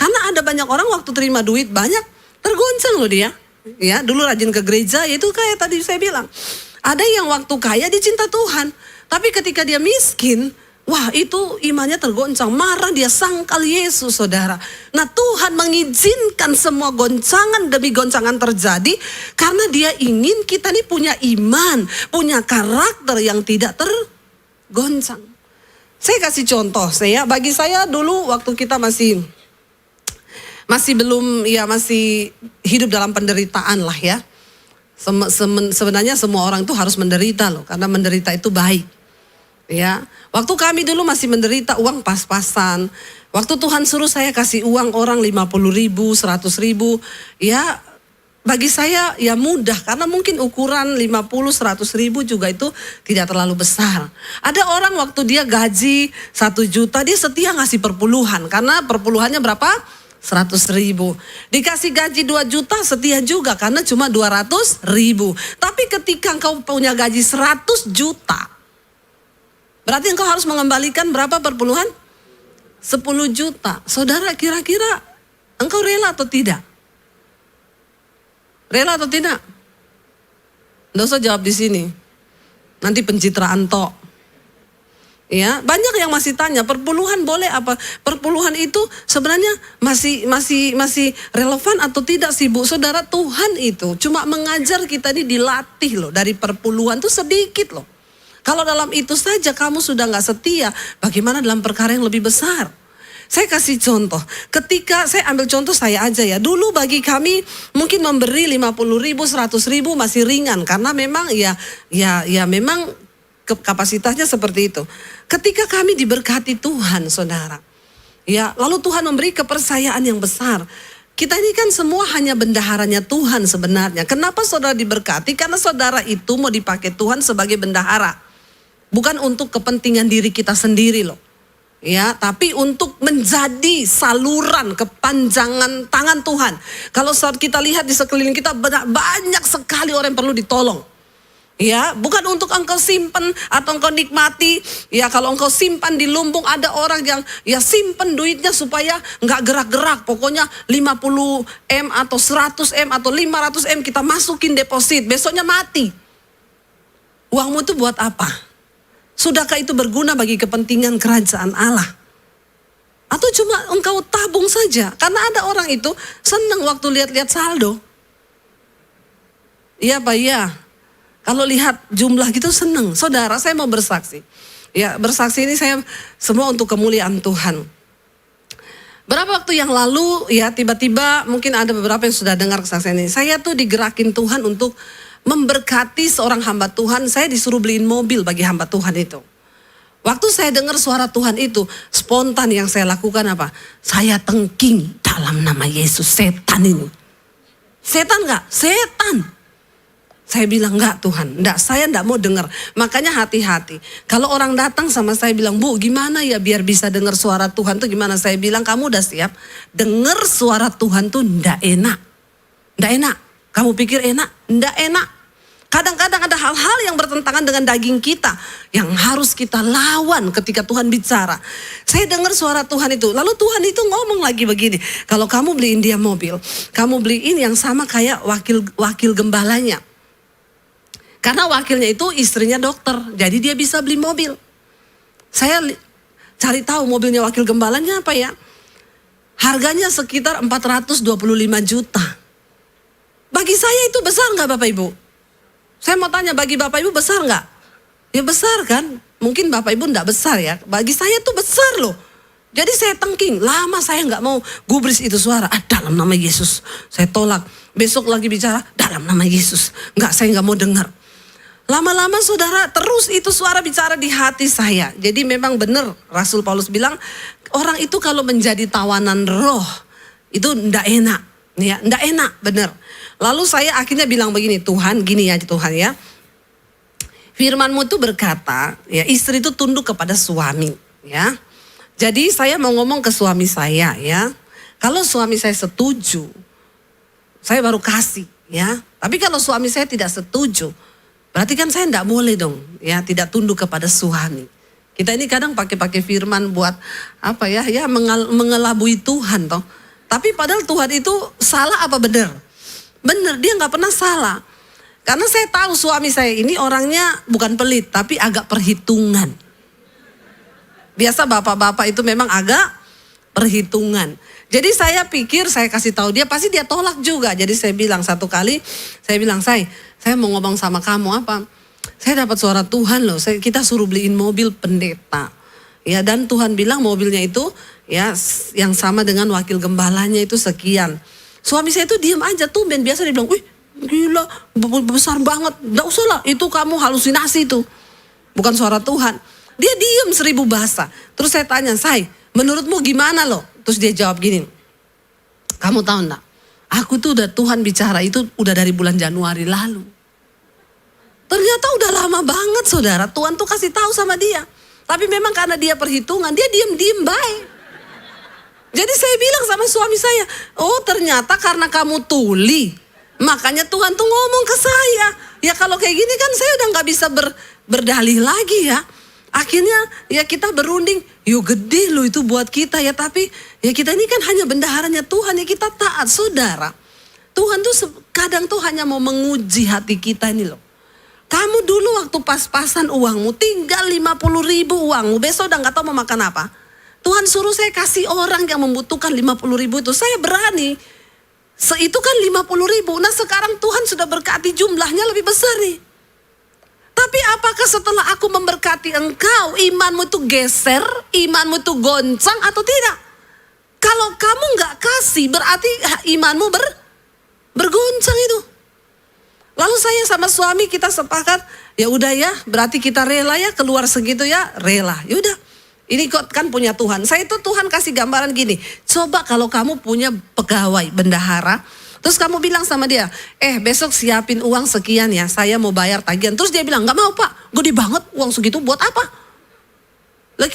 Karena ada banyak orang waktu terima duit banyak, tergoncang loh dia. Ya, dulu rajin ke gereja, itu kayak tadi saya bilang. Ada yang waktu kaya dia cinta Tuhan. Tapi ketika dia miskin, wah itu imannya tergoncang. Marah, dia sangkal Yesus, saudara. Nah, Tuhan mengizinkan semua goncangan demi goncangan terjadi. Karena dia ingin kita nih punya iman, punya karakter yang tidak tergoncang. Saya kasih contoh, bagi saya dulu waktu kita masih hidup dalam penderitaan lah ya. Sebenarnya semua orang itu harus menderita loh, karena menderita itu baik. Ya, waktu kami dulu masih menderita, uang pas-pasan. Waktu Tuhan suruh saya kasih uang orang 50.000, 100.000, ya bagi saya ya mudah, karena mungkin ukuran 50, 100.000 juga itu tidak terlalu besar. Ada orang waktu dia gaji 1 juta, dia setia ngasih perpuluhan, karena perpuluhannya berapa? 100.000. Dikasih gaji 2 juta setia juga, karena cuma 200.000. Tapi ketika engkau punya gaji 100 juta, berarti engkau harus mengembalikan berapa perpuluhan? 10 juta. Saudara, kira-kira engkau rela atau tidak? Rela atau tidak? Nggak usah jawab di sini. Nanti pencitraan tok. Ya, banyak yang masih tanya, perpuluhan boleh apa? Perpuluhan itu sebenarnya masih relevan atau tidak sih, Bu? Saudara, Tuhan itu cuma mengajar kita ini dilatih loh, dari perpuluhan itu sedikit loh. Kalau dalam itu saja kamu sudah gak setia, bagaimana dalam perkara yang lebih besar? Saya kasih contoh, ketika saya ambil contoh saya aja ya. Dulu bagi kami mungkin memberi 50.000, 100.000 masih ringan, karena memang ya memang kapasitasnya seperti itu. Ketika kami diberkati Tuhan, saudara, ya lalu Tuhan memberi kepercayaan yang besar. Kita ini kan semua hanya bendaharanya Tuhan sebenarnya. Kenapa saudara diberkati? Karena saudara itu mau dipakai Tuhan sebagai bendahara. Bukan untuk kepentingan diri kita sendiri loh. Ya, tapi untuk menjadi saluran kepanjangan tangan Tuhan. Kalau saat kita lihat di sekeliling kita banyak sekali orang yang perlu ditolong. Ya, bukan untuk engkau simpen atau engkau nikmati. Ya, kalau engkau simpan di lumbung, ada orang yang ya simpen duitnya supaya nggak gerak-gerak. Pokoknya 50M atau 100M atau 500M kita masukin deposit. Besoknya mati. Uangmu itu buat apa? Sudahkah itu berguna bagi kepentingan kerajaan Allah? Atau cuma engkau tabung saja? Karena ada orang itu senang waktu lihat-lihat saldo. Iya Pak, iya. Kalau lihat jumlah gitu senang. Saudara, saya mau bersaksi. Ya, bersaksi ini saya semua untuk kemuliaan Tuhan. Berapa waktu yang lalu ya tiba-tiba mungkin ada beberapa yang sudah dengar kesaksian ini. Saya tuh digerakin Tuhan untuk memberkati seorang hamba Tuhan. Saya disuruh beliin mobil bagi hamba Tuhan itu. Waktu saya dengar suara Tuhan itu, spontan yang saya lakukan apa? Saya tengking dalam nama Yesus, setan ini. Setan gak? Setan. Saya bilang enggak Tuhan, enggak, saya enggak mau dengar. Makanya hati-hati. Kalau orang datang sama saya bilang, Bu gimana ya biar bisa dengar suara Tuhan tuh gimana? Saya bilang kamu udah siap? Dengar suara Tuhan tuh enggak enak. Enggak enak. Kamu pikir enak? Enggak enak. Kadang-kadang ada hal-hal yang bertentangan dengan daging kita. Yang harus kita lawan ketika Tuhan bicara. Saya dengar suara Tuhan itu. Lalu Tuhan itu ngomong lagi begini. Kalau kamu beliin dia mobil, kamu beliin yang sama kayak wakil gembalanya. Karena wakilnya itu istrinya dokter. Jadi dia bisa beli mobil. Saya cari tahu mobilnya wakil gembalanya apa ya. Harganya sekitar 425 juta. Bagi saya itu besar gak Bapak Ibu? Saya mau tanya, bagi Bapak Ibu besar gak? Ya besar kan? Mungkin Bapak Ibu gak besar ya. Bagi saya itu besar loh. Jadi saya tengking. Lama saya gak mau gubris itu suara. Dalam nama Yesus. Saya tolak. Besok lagi bicara, dalam nama Yesus. Enggak, saya gak mau dengar. Lama-lama saudara, terus itu suara bicara di hati saya. Jadi memang benar Rasul Paulus bilang, orang itu kalau menjadi tawanan roh, itu ndak enak. Ya, ndak enak, benar. Lalu saya akhirnya bilang begini, Tuhan, gini ya Tuhan ya. firman-Mu itu berkata, ya istri itu tunduk kepada suami, ya. Jadi saya mau ngomong ke suami saya, ya. Kalau suami saya setuju, saya baru kasih, ya. Tapi kalau suami saya tidak setuju, berarti kan saya tidak boleh dong, ya, tidak tunduk kepada suami. Kita ini kadang pakai firman buat apa ya, mengelabui Tuhan toh. Tapi padahal Tuhan itu salah apa benar? Benar, dia nggak pernah salah. Karena saya tahu suami saya ini orangnya bukan pelit, tapi agak perhitungan. Biasa bapak-bapak itu memang agak perhitungan. Jadi saya pikir saya kasih tahu dia, pasti dia tolak juga. Jadi saya bilang satu kali, saya bilang, saya mau ngomong sama kamu apa? Saya dapat suara Tuhan loh, kita suruh beliin mobil pendeta. Ya, dan Tuhan bilang mobilnya itu ya yang sama dengan wakil gembalanya itu sekian. Suami saya itu diam aja, tumben biasa dia bilang, wih gila besar banget, gak usah lah itu kamu halusinasi itu. Bukan suara Tuhan. Dia diam 1000 bahasa. Terus saya tanya, menurutmu gimana loh? Terus dia jawab gini, kamu tahu enggak? Aku tuh udah Tuhan bicara itu udah dari bulan Januari lalu. Ternyata udah lama banget saudara, Tuhan tuh kasih tahu sama dia. Tapi memang karena dia perhitungan, dia diem-diem baik. Jadi saya bilang sama suami saya, oh ternyata karena kamu tuli, makanya Tuhan tuh ngomong ke saya. Ya kalau kayak gini kan saya udah gak bisa berdalih lagi ya. Akhirnya ya kita berunding, yuk gede loh itu buat kita ya. Tapi ya kita ini kan hanya bendaharanya Tuhan, ya kita taat saudara. Tuhan tuh kadang tuh hanya mau menguji hati kita ini loh. Kamu dulu waktu pas-pasan uangmu, tinggal 50.000 uangmu, besok udah gak tahu mau makan apa. Tuhan suruh saya kasih orang yang membutuhkan 50.000 itu, saya berani. Itu kan 50.000, nah sekarang Tuhan sudah berkati jumlahnya lebih besar nih. Tapi apakah setelah aku memberkati engkau, imanmu itu geser, imanmu itu goncang atau tidak? Kalau kamu gak kasih, berarti imanmu bergoncang itu. Lalu saya sama suami kita sepakat, ya udah ya, berarti kita rela ya keluar segitu ya, rela. Ya udah, ini kan punya Tuhan. Saya itu Tuhan kasih gambaran gini, coba kalau kamu punya pegawai bendahara, terus kamu bilang sama dia, besok siapin uang sekian ya, saya mau bayar tagihan. Terus dia bilang, gak mau pak, gede banget uang segitu buat apa?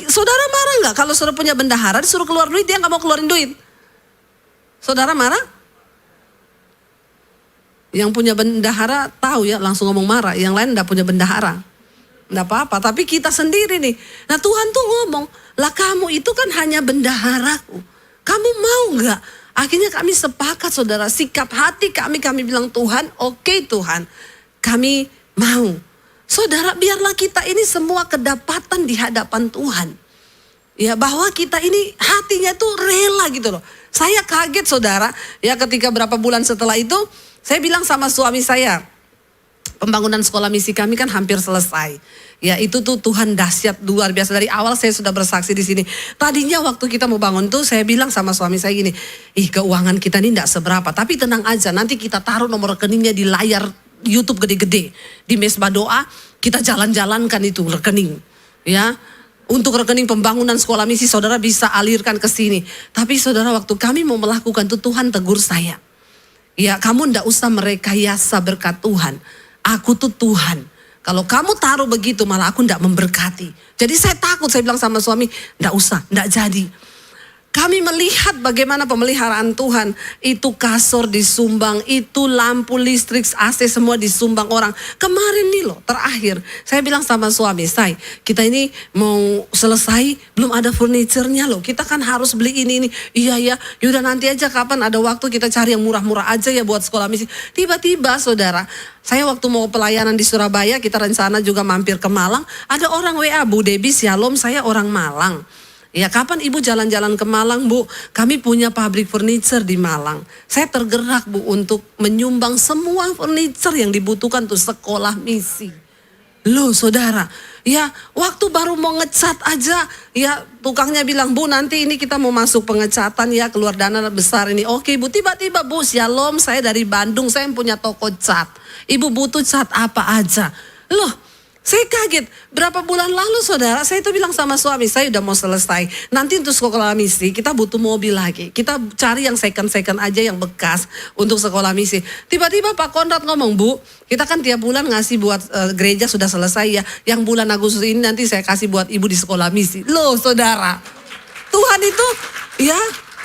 Saudara marah gak kalau suruh punya bendahara, disuruh keluar duit, dia gak mau keluarin duit? Saudara marah? Yang punya bendahara tahu ya, langsung ngomong marah. Yang lain gak punya bendahara, gak apa-apa. Tapi kita sendiri nih, nah Tuhan tuh ngomong, lah kamu itu kan hanya bendaharaku. Kamu mau gak? Akhirnya kami sepakat saudara, sikap hati kami bilang Tuhan, oke Tuhan, kami mau. Saudara, biarlah kita ini semua kedapatan di hadapan Tuhan. Ya, bahwa kita ini hatinya tuh rela gitu loh. Saya kaget saudara, ya ketika berapa bulan setelah itu, saya bilang sama suami saya, pembangunan sekolah misi kami kan hampir selesai. Ya itu tuh Tuhan dahsyat luar biasa. Dari awal saya sudah bersaksi di sini. Tadinya waktu kita mau bangun tuh saya bilang sama suami saya gini, keuangan kita ini enggak seberapa. Tapi tenang aja, nanti kita taruh nomor rekeningnya di layar YouTube gede-gede. Di mesbah doa kita jalan-jalankan itu rekening. Ya, untuk rekening pembangunan sekolah misi saudara bisa alirkan ke sini. Tapi saudara waktu kami mau melakukan itu Tuhan tegur saya. Ya kamu ndak usah merekayasa berkat Tuhan. Aku tuh Tuhan. Kalau kamu taruh begitu malah aku ndak memberkati. Jadi saya takut, saya bilang sama suami, ndak usah, ndak jadi. Kami melihat bagaimana pemeliharaan Tuhan. Itu kasur disumbang, itu lampu listrik, AC semua disumbang orang. Kemarin nih loh terakhir, saya bilang sama suami, kita ini mau selesai, belum ada furniturnya loh. Kita kan harus beli ini. Iya ya, yaudah nanti aja kapan ada waktu kita cari yang murah-murah aja ya buat sekolah misi. Tiba-tiba saudara, saya waktu mau pelayanan di Surabaya, kita rencana juga mampir ke Malang. Ada orang WA, Bu Debi Shalom, saya orang Malang. Ya kapan ibu jalan-jalan ke Malang bu? Kami punya pabrik furniture di Malang. Saya tergerak bu untuk menyumbang semua furniture yang dibutuhkan untuk sekolah misi. Loh saudara, ya waktu baru mau ngecat aja, ya tukangnya bilang bu nanti ini kita mau masuk pengecatan ya keluar dana besar ini. Oke bu, tiba-tiba bu Shalom saya dari Bandung, saya punya toko cat. Ibu butuh cat apa aja. Loh Saya kaget, berapa bulan lalu saudara, saya itu bilang sama suami, saya udah mau selesai. Nanti untuk sekolah misi, kita butuh mobil lagi. Kita cari yang second-second aja, yang bekas untuk sekolah misi. Tiba-tiba Pak Konrad ngomong, Bu, kita kan tiap bulan ngasih buat gereja sudah selesai ya. Yang bulan Agustus ini nanti saya kasih buat ibu di sekolah misi. Loh saudara, Tuhan itu, ya,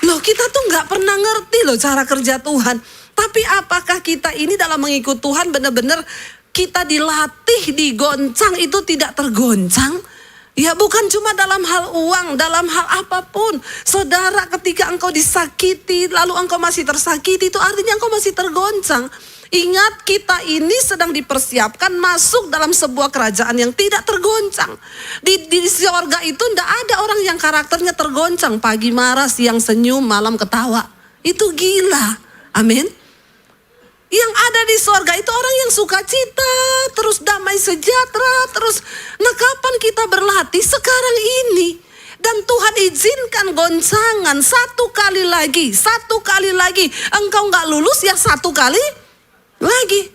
loh kita tuh gak pernah ngerti loh cara kerja Tuhan. Tapi apakah kita ini dalam mengikut Tuhan benar-benar kita dilatih, digoncang itu tidak tergoncang? Ya bukan cuma dalam hal uang, dalam hal apapun. Saudara, ketika engkau disakiti, lalu engkau masih tersakiti, itu artinya engkau masih tergoncang. Ingat, kita ini sedang dipersiapkan masuk dalam sebuah kerajaan yang tidak tergoncang. Di sorga itu tidak ada orang yang karakternya tergoncang. Pagi marah, siang senyum, malam ketawa. Itu gila. Amin. Yang ada di sorga itu orang yang sukacita, terus damai sejahtera, terus nah kapan kita berlatih? Sekarang ini. Dan Tuhan izinkan goncangan satu kali lagi. Engkau gak lulus ya satu kali lagi.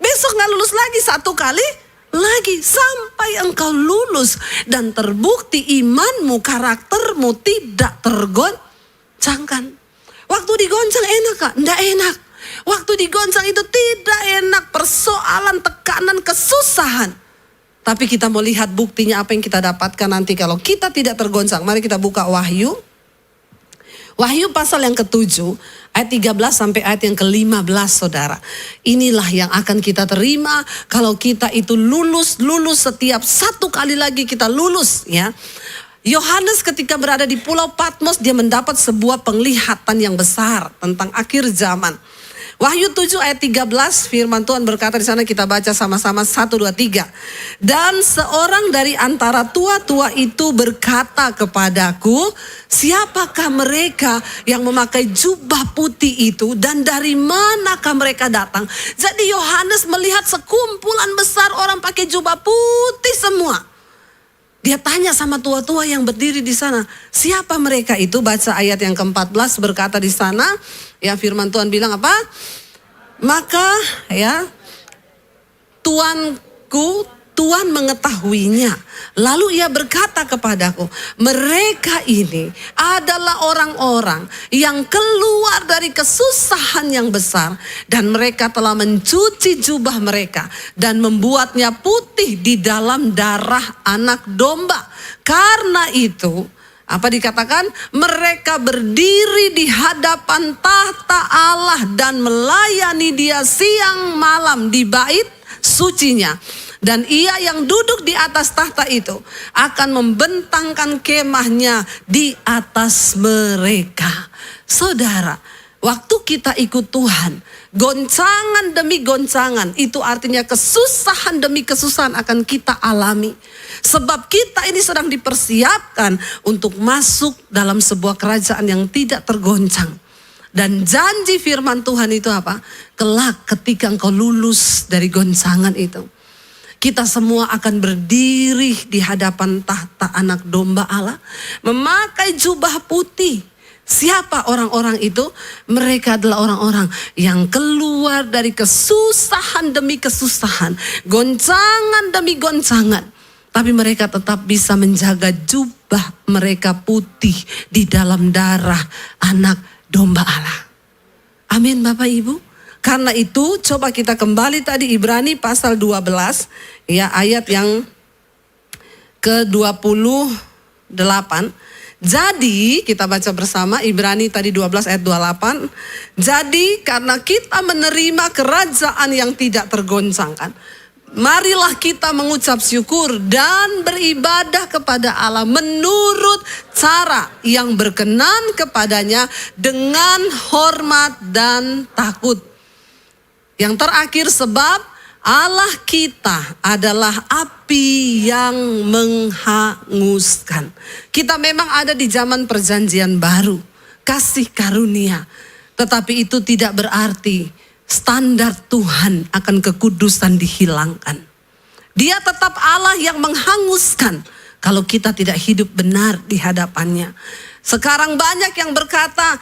Besok gak lulus lagi satu kali lagi. Sampai engkau lulus dan terbukti imanmu, karaktermu tidak tergoncangkan. Waktu digoncang enak Kak? Enggak enak. Waktu digoncang itu tidak enak, persoalan, tekanan, kesusahan. Tapi kita mau lihat buktinya apa yang kita dapatkan nanti kalau kita tidak tergoncang. Mari kita buka Wahyu. Wahyu pasal yang ke-7, ayat 13 sampai ayat yang ke-15 saudara. Inilah yang akan kita terima kalau kita itu lulus setiap satu kali lagi kita lulus ya. Yohanes ketika berada di Pulau Patmos dia mendapat sebuah penglihatan yang besar tentang akhir zaman. Wahyu 7 ayat 13 firman Tuhan berkata di sana, kita baca sama-sama 1, 2, 3. Dan seorang dari antara tua-tua itu berkata kepadaku, siapakah mereka yang memakai jubah putih itu dan dari manakah mereka datang? Jadi Yohanes melihat sekumpulan besar orang pakai jubah putih semua. Dia tanya sama tua-tua yang berdiri di sana, siapa mereka itu? Baca ayat yang ke-14 berkata di sana, ya firman Tuhan bilang apa? Maka ya Tuhan mengetahuinya. Lalu ia berkata kepadaku, mereka ini adalah orang-orang yang keluar dari kesusahan yang besar. Dan mereka telah mencuci jubah mereka dan membuatnya putih di dalam darah anak domba. Karena itu, apa dikatakan? Mereka berdiri di hadapan tahta Allah dan melayani Dia siang malam di bait sucinya. Dan ia yang duduk di atas tahta itu akan membentangkan kemahnya di atas mereka. Saudara, waktu kita ikut Tuhan, goncangan demi goncangan, itu artinya kesusahan demi kesusahan akan kita alami. Sebab kita ini sedang dipersiapkan untuk masuk dalam sebuah kerajaan yang tidak tergoncang. Dan janji firman Tuhan itu apa? Kelak ketika engkau lulus dari goncangan itu, kita semua akan berdiri di hadapan tahta anak domba Allah, memakai jubah putih. Siapa orang-orang itu? Mereka adalah orang-orang yang keluar dari kesusahan demi kesusahan, goncangan demi goncangan. Tapi mereka tetap bisa menjaga jubah mereka putih di dalam darah anak domba Allah. Amin Bapak Ibu. Karena itu coba kita kembali tadi Ibrani pasal 12 ya ayat yang ke-28. Jadi kita baca bersama Ibrani tadi 12 ayat 28. Jadi karena kita menerima kerajaan yang tidak tergoncangkan, marilah kita mengucap syukur dan beribadah kepada Allah menurut cara yang berkenan kepadanya dengan hormat dan takut. Yang terakhir, sebab Allah kita adalah api yang menghanguskan. Kita memang ada di zaman perjanjian baru, kasih karunia. Tetapi itu tidak berarti standar Tuhan akan kekudusan dihilangkan. Dia tetap Allah yang menghanguskan kalau kita tidak hidup benar di hadapannya. Sekarang banyak yang berkata,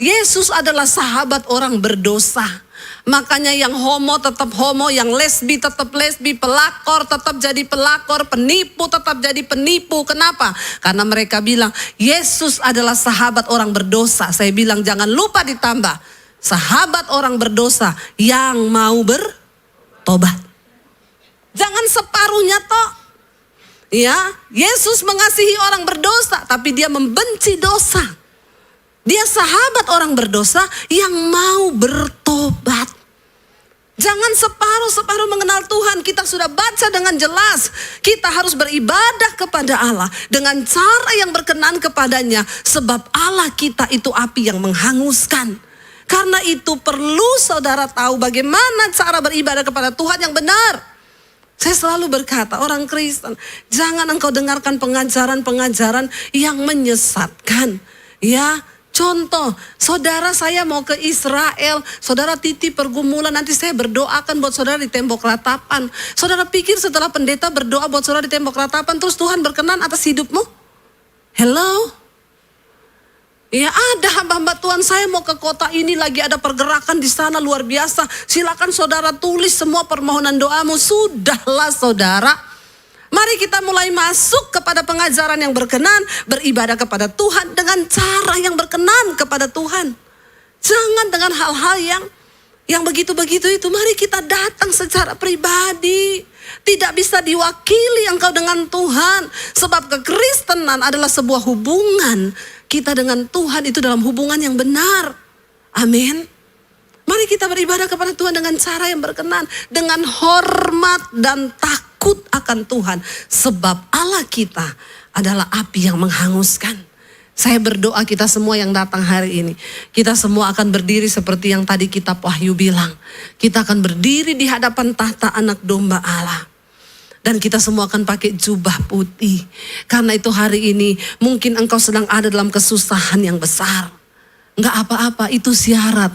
Yesus adalah sahabat orang berdosa. Makanya yang homo tetap homo, yang lesbi tetap lesbi, pelakor tetap jadi pelakor, penipu tetap jadi penipu. Kenapa? Karena mereka bilang Yesus adalah sahabat orang berdosa. Saya bilang jangan lupa ditambah sahabat orang berdosa yang mau bertobat. Jangan separuhnya toh. Ya, Yesus mengasihi orang berdosa, tapi dia membenci dosa. Dia sahabat orang berdosa yang mau bertobat. Jangan separuh-separuh mengenal Tuhan. Kita sudah baca dengan jelas. Kita harus beribadah kepada Allah dengan cara yang berkenan kepadanya. Sebab Allah kita itu api yang menghanguskan. Karena itu perlu saudara tahu bagaimana cara beribadah kepada Tuhan yang benar. Saya selalu berkata, orang Kristen, jangan engkau dengarkan pengajaran-pengajaran yang menyesatkan. Ya, contoh, saudara saya mau ke Israel, saudara titip pergumulan, nanti saya berdoakan buat saudara di tembok ratapan. Saudara pikir setelah pendeta berdoa buat saudara di tembok ratapan, terus Tuhan berkenan atas hidupmu? Hello? Ya ada hamba-hamba Tuhan, saya mau ke kota ini, lagi ada pergerakan di sana luar biasa. Silakan saudara tulis semua permohonan doamu. Sudahlah saudara. Mari kita mulai masuk kepada pengajaran yang berkenan, beribadah kepada Tuhan dengan cara yang berkenan kepada Tuhan. Jangan dengan hal-hal yang begitu-begitu itu. Mari kita datang secara pribadi. Tidak bisa diwakili engkau dengan Tuhan. Sebab kekristenan adalah sebuah hubungan. Kita dengan Tuhan itu dalam hubungan yang benar. Amin. Mari kita beribadah kepada Tuhan dengan cara yang berkenan. Dengan hormat dan takut akan Tuhan. Sebab Allah kita adalah api yang menghanguskan. Saya berdoa kita semua yang datang hari ini. Kita semua akan berdiri seperti yang tadi kitab Wahyu bilang. Kita akan berdiri di hadapan tahta anak domba Allah. Dan kita semua akan pakai jubah putih. Karena itu hari ini mungkin engkau sedang ada dalam kesusahan yang besar. Enggak apa-apa, itu syarat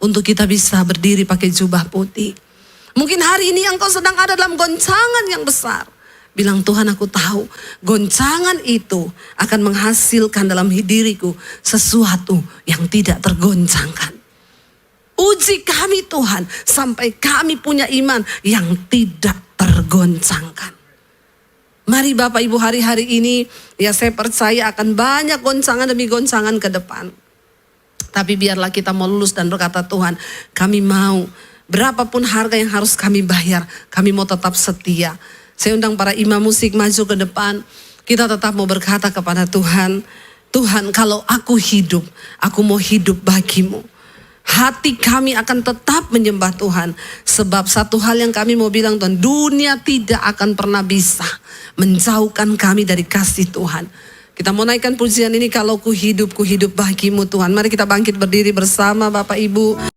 untuk kita bisa berdiri pakai jubah putih. Mungkin hari ini engkau sedang ada dalam goncangan yang besar. Bilang Tuhan, aku tahu goncangan itu akan menghasilkan dalam diriku sesuatu yang tidak tergoncangkan. Uji kami Tuhan sampai kami punya iman yang tidak tergoncangkan. Mari Bapak Ibu, hari-hari ini ya saya percaya akan banyak goncangan demi goncangan ke depan. Tapi biarlah kita mau lulus dan berkata, Tuhan kami mau berapapun harga yang harus kami bayar, kami mau tetap setia. Saya undang para imam musik maju ke depan. Kita tetap mau berkata kepada Tuhan, Tuhan kalau aku hidup, aku mau hidup bagimu. Hati kami akan tetap menyembah Tuhan. Sebab satu hal yang kami mau bilang Tuhan, dunia tidak akan pernah bisa menjauhkan kami dari kasih Tuhan. Kita mau naikkan pujian ini, kalau ku hidup bagimu Tuhan. Mari kita bangkit berdiri bersama Bapak Ibu.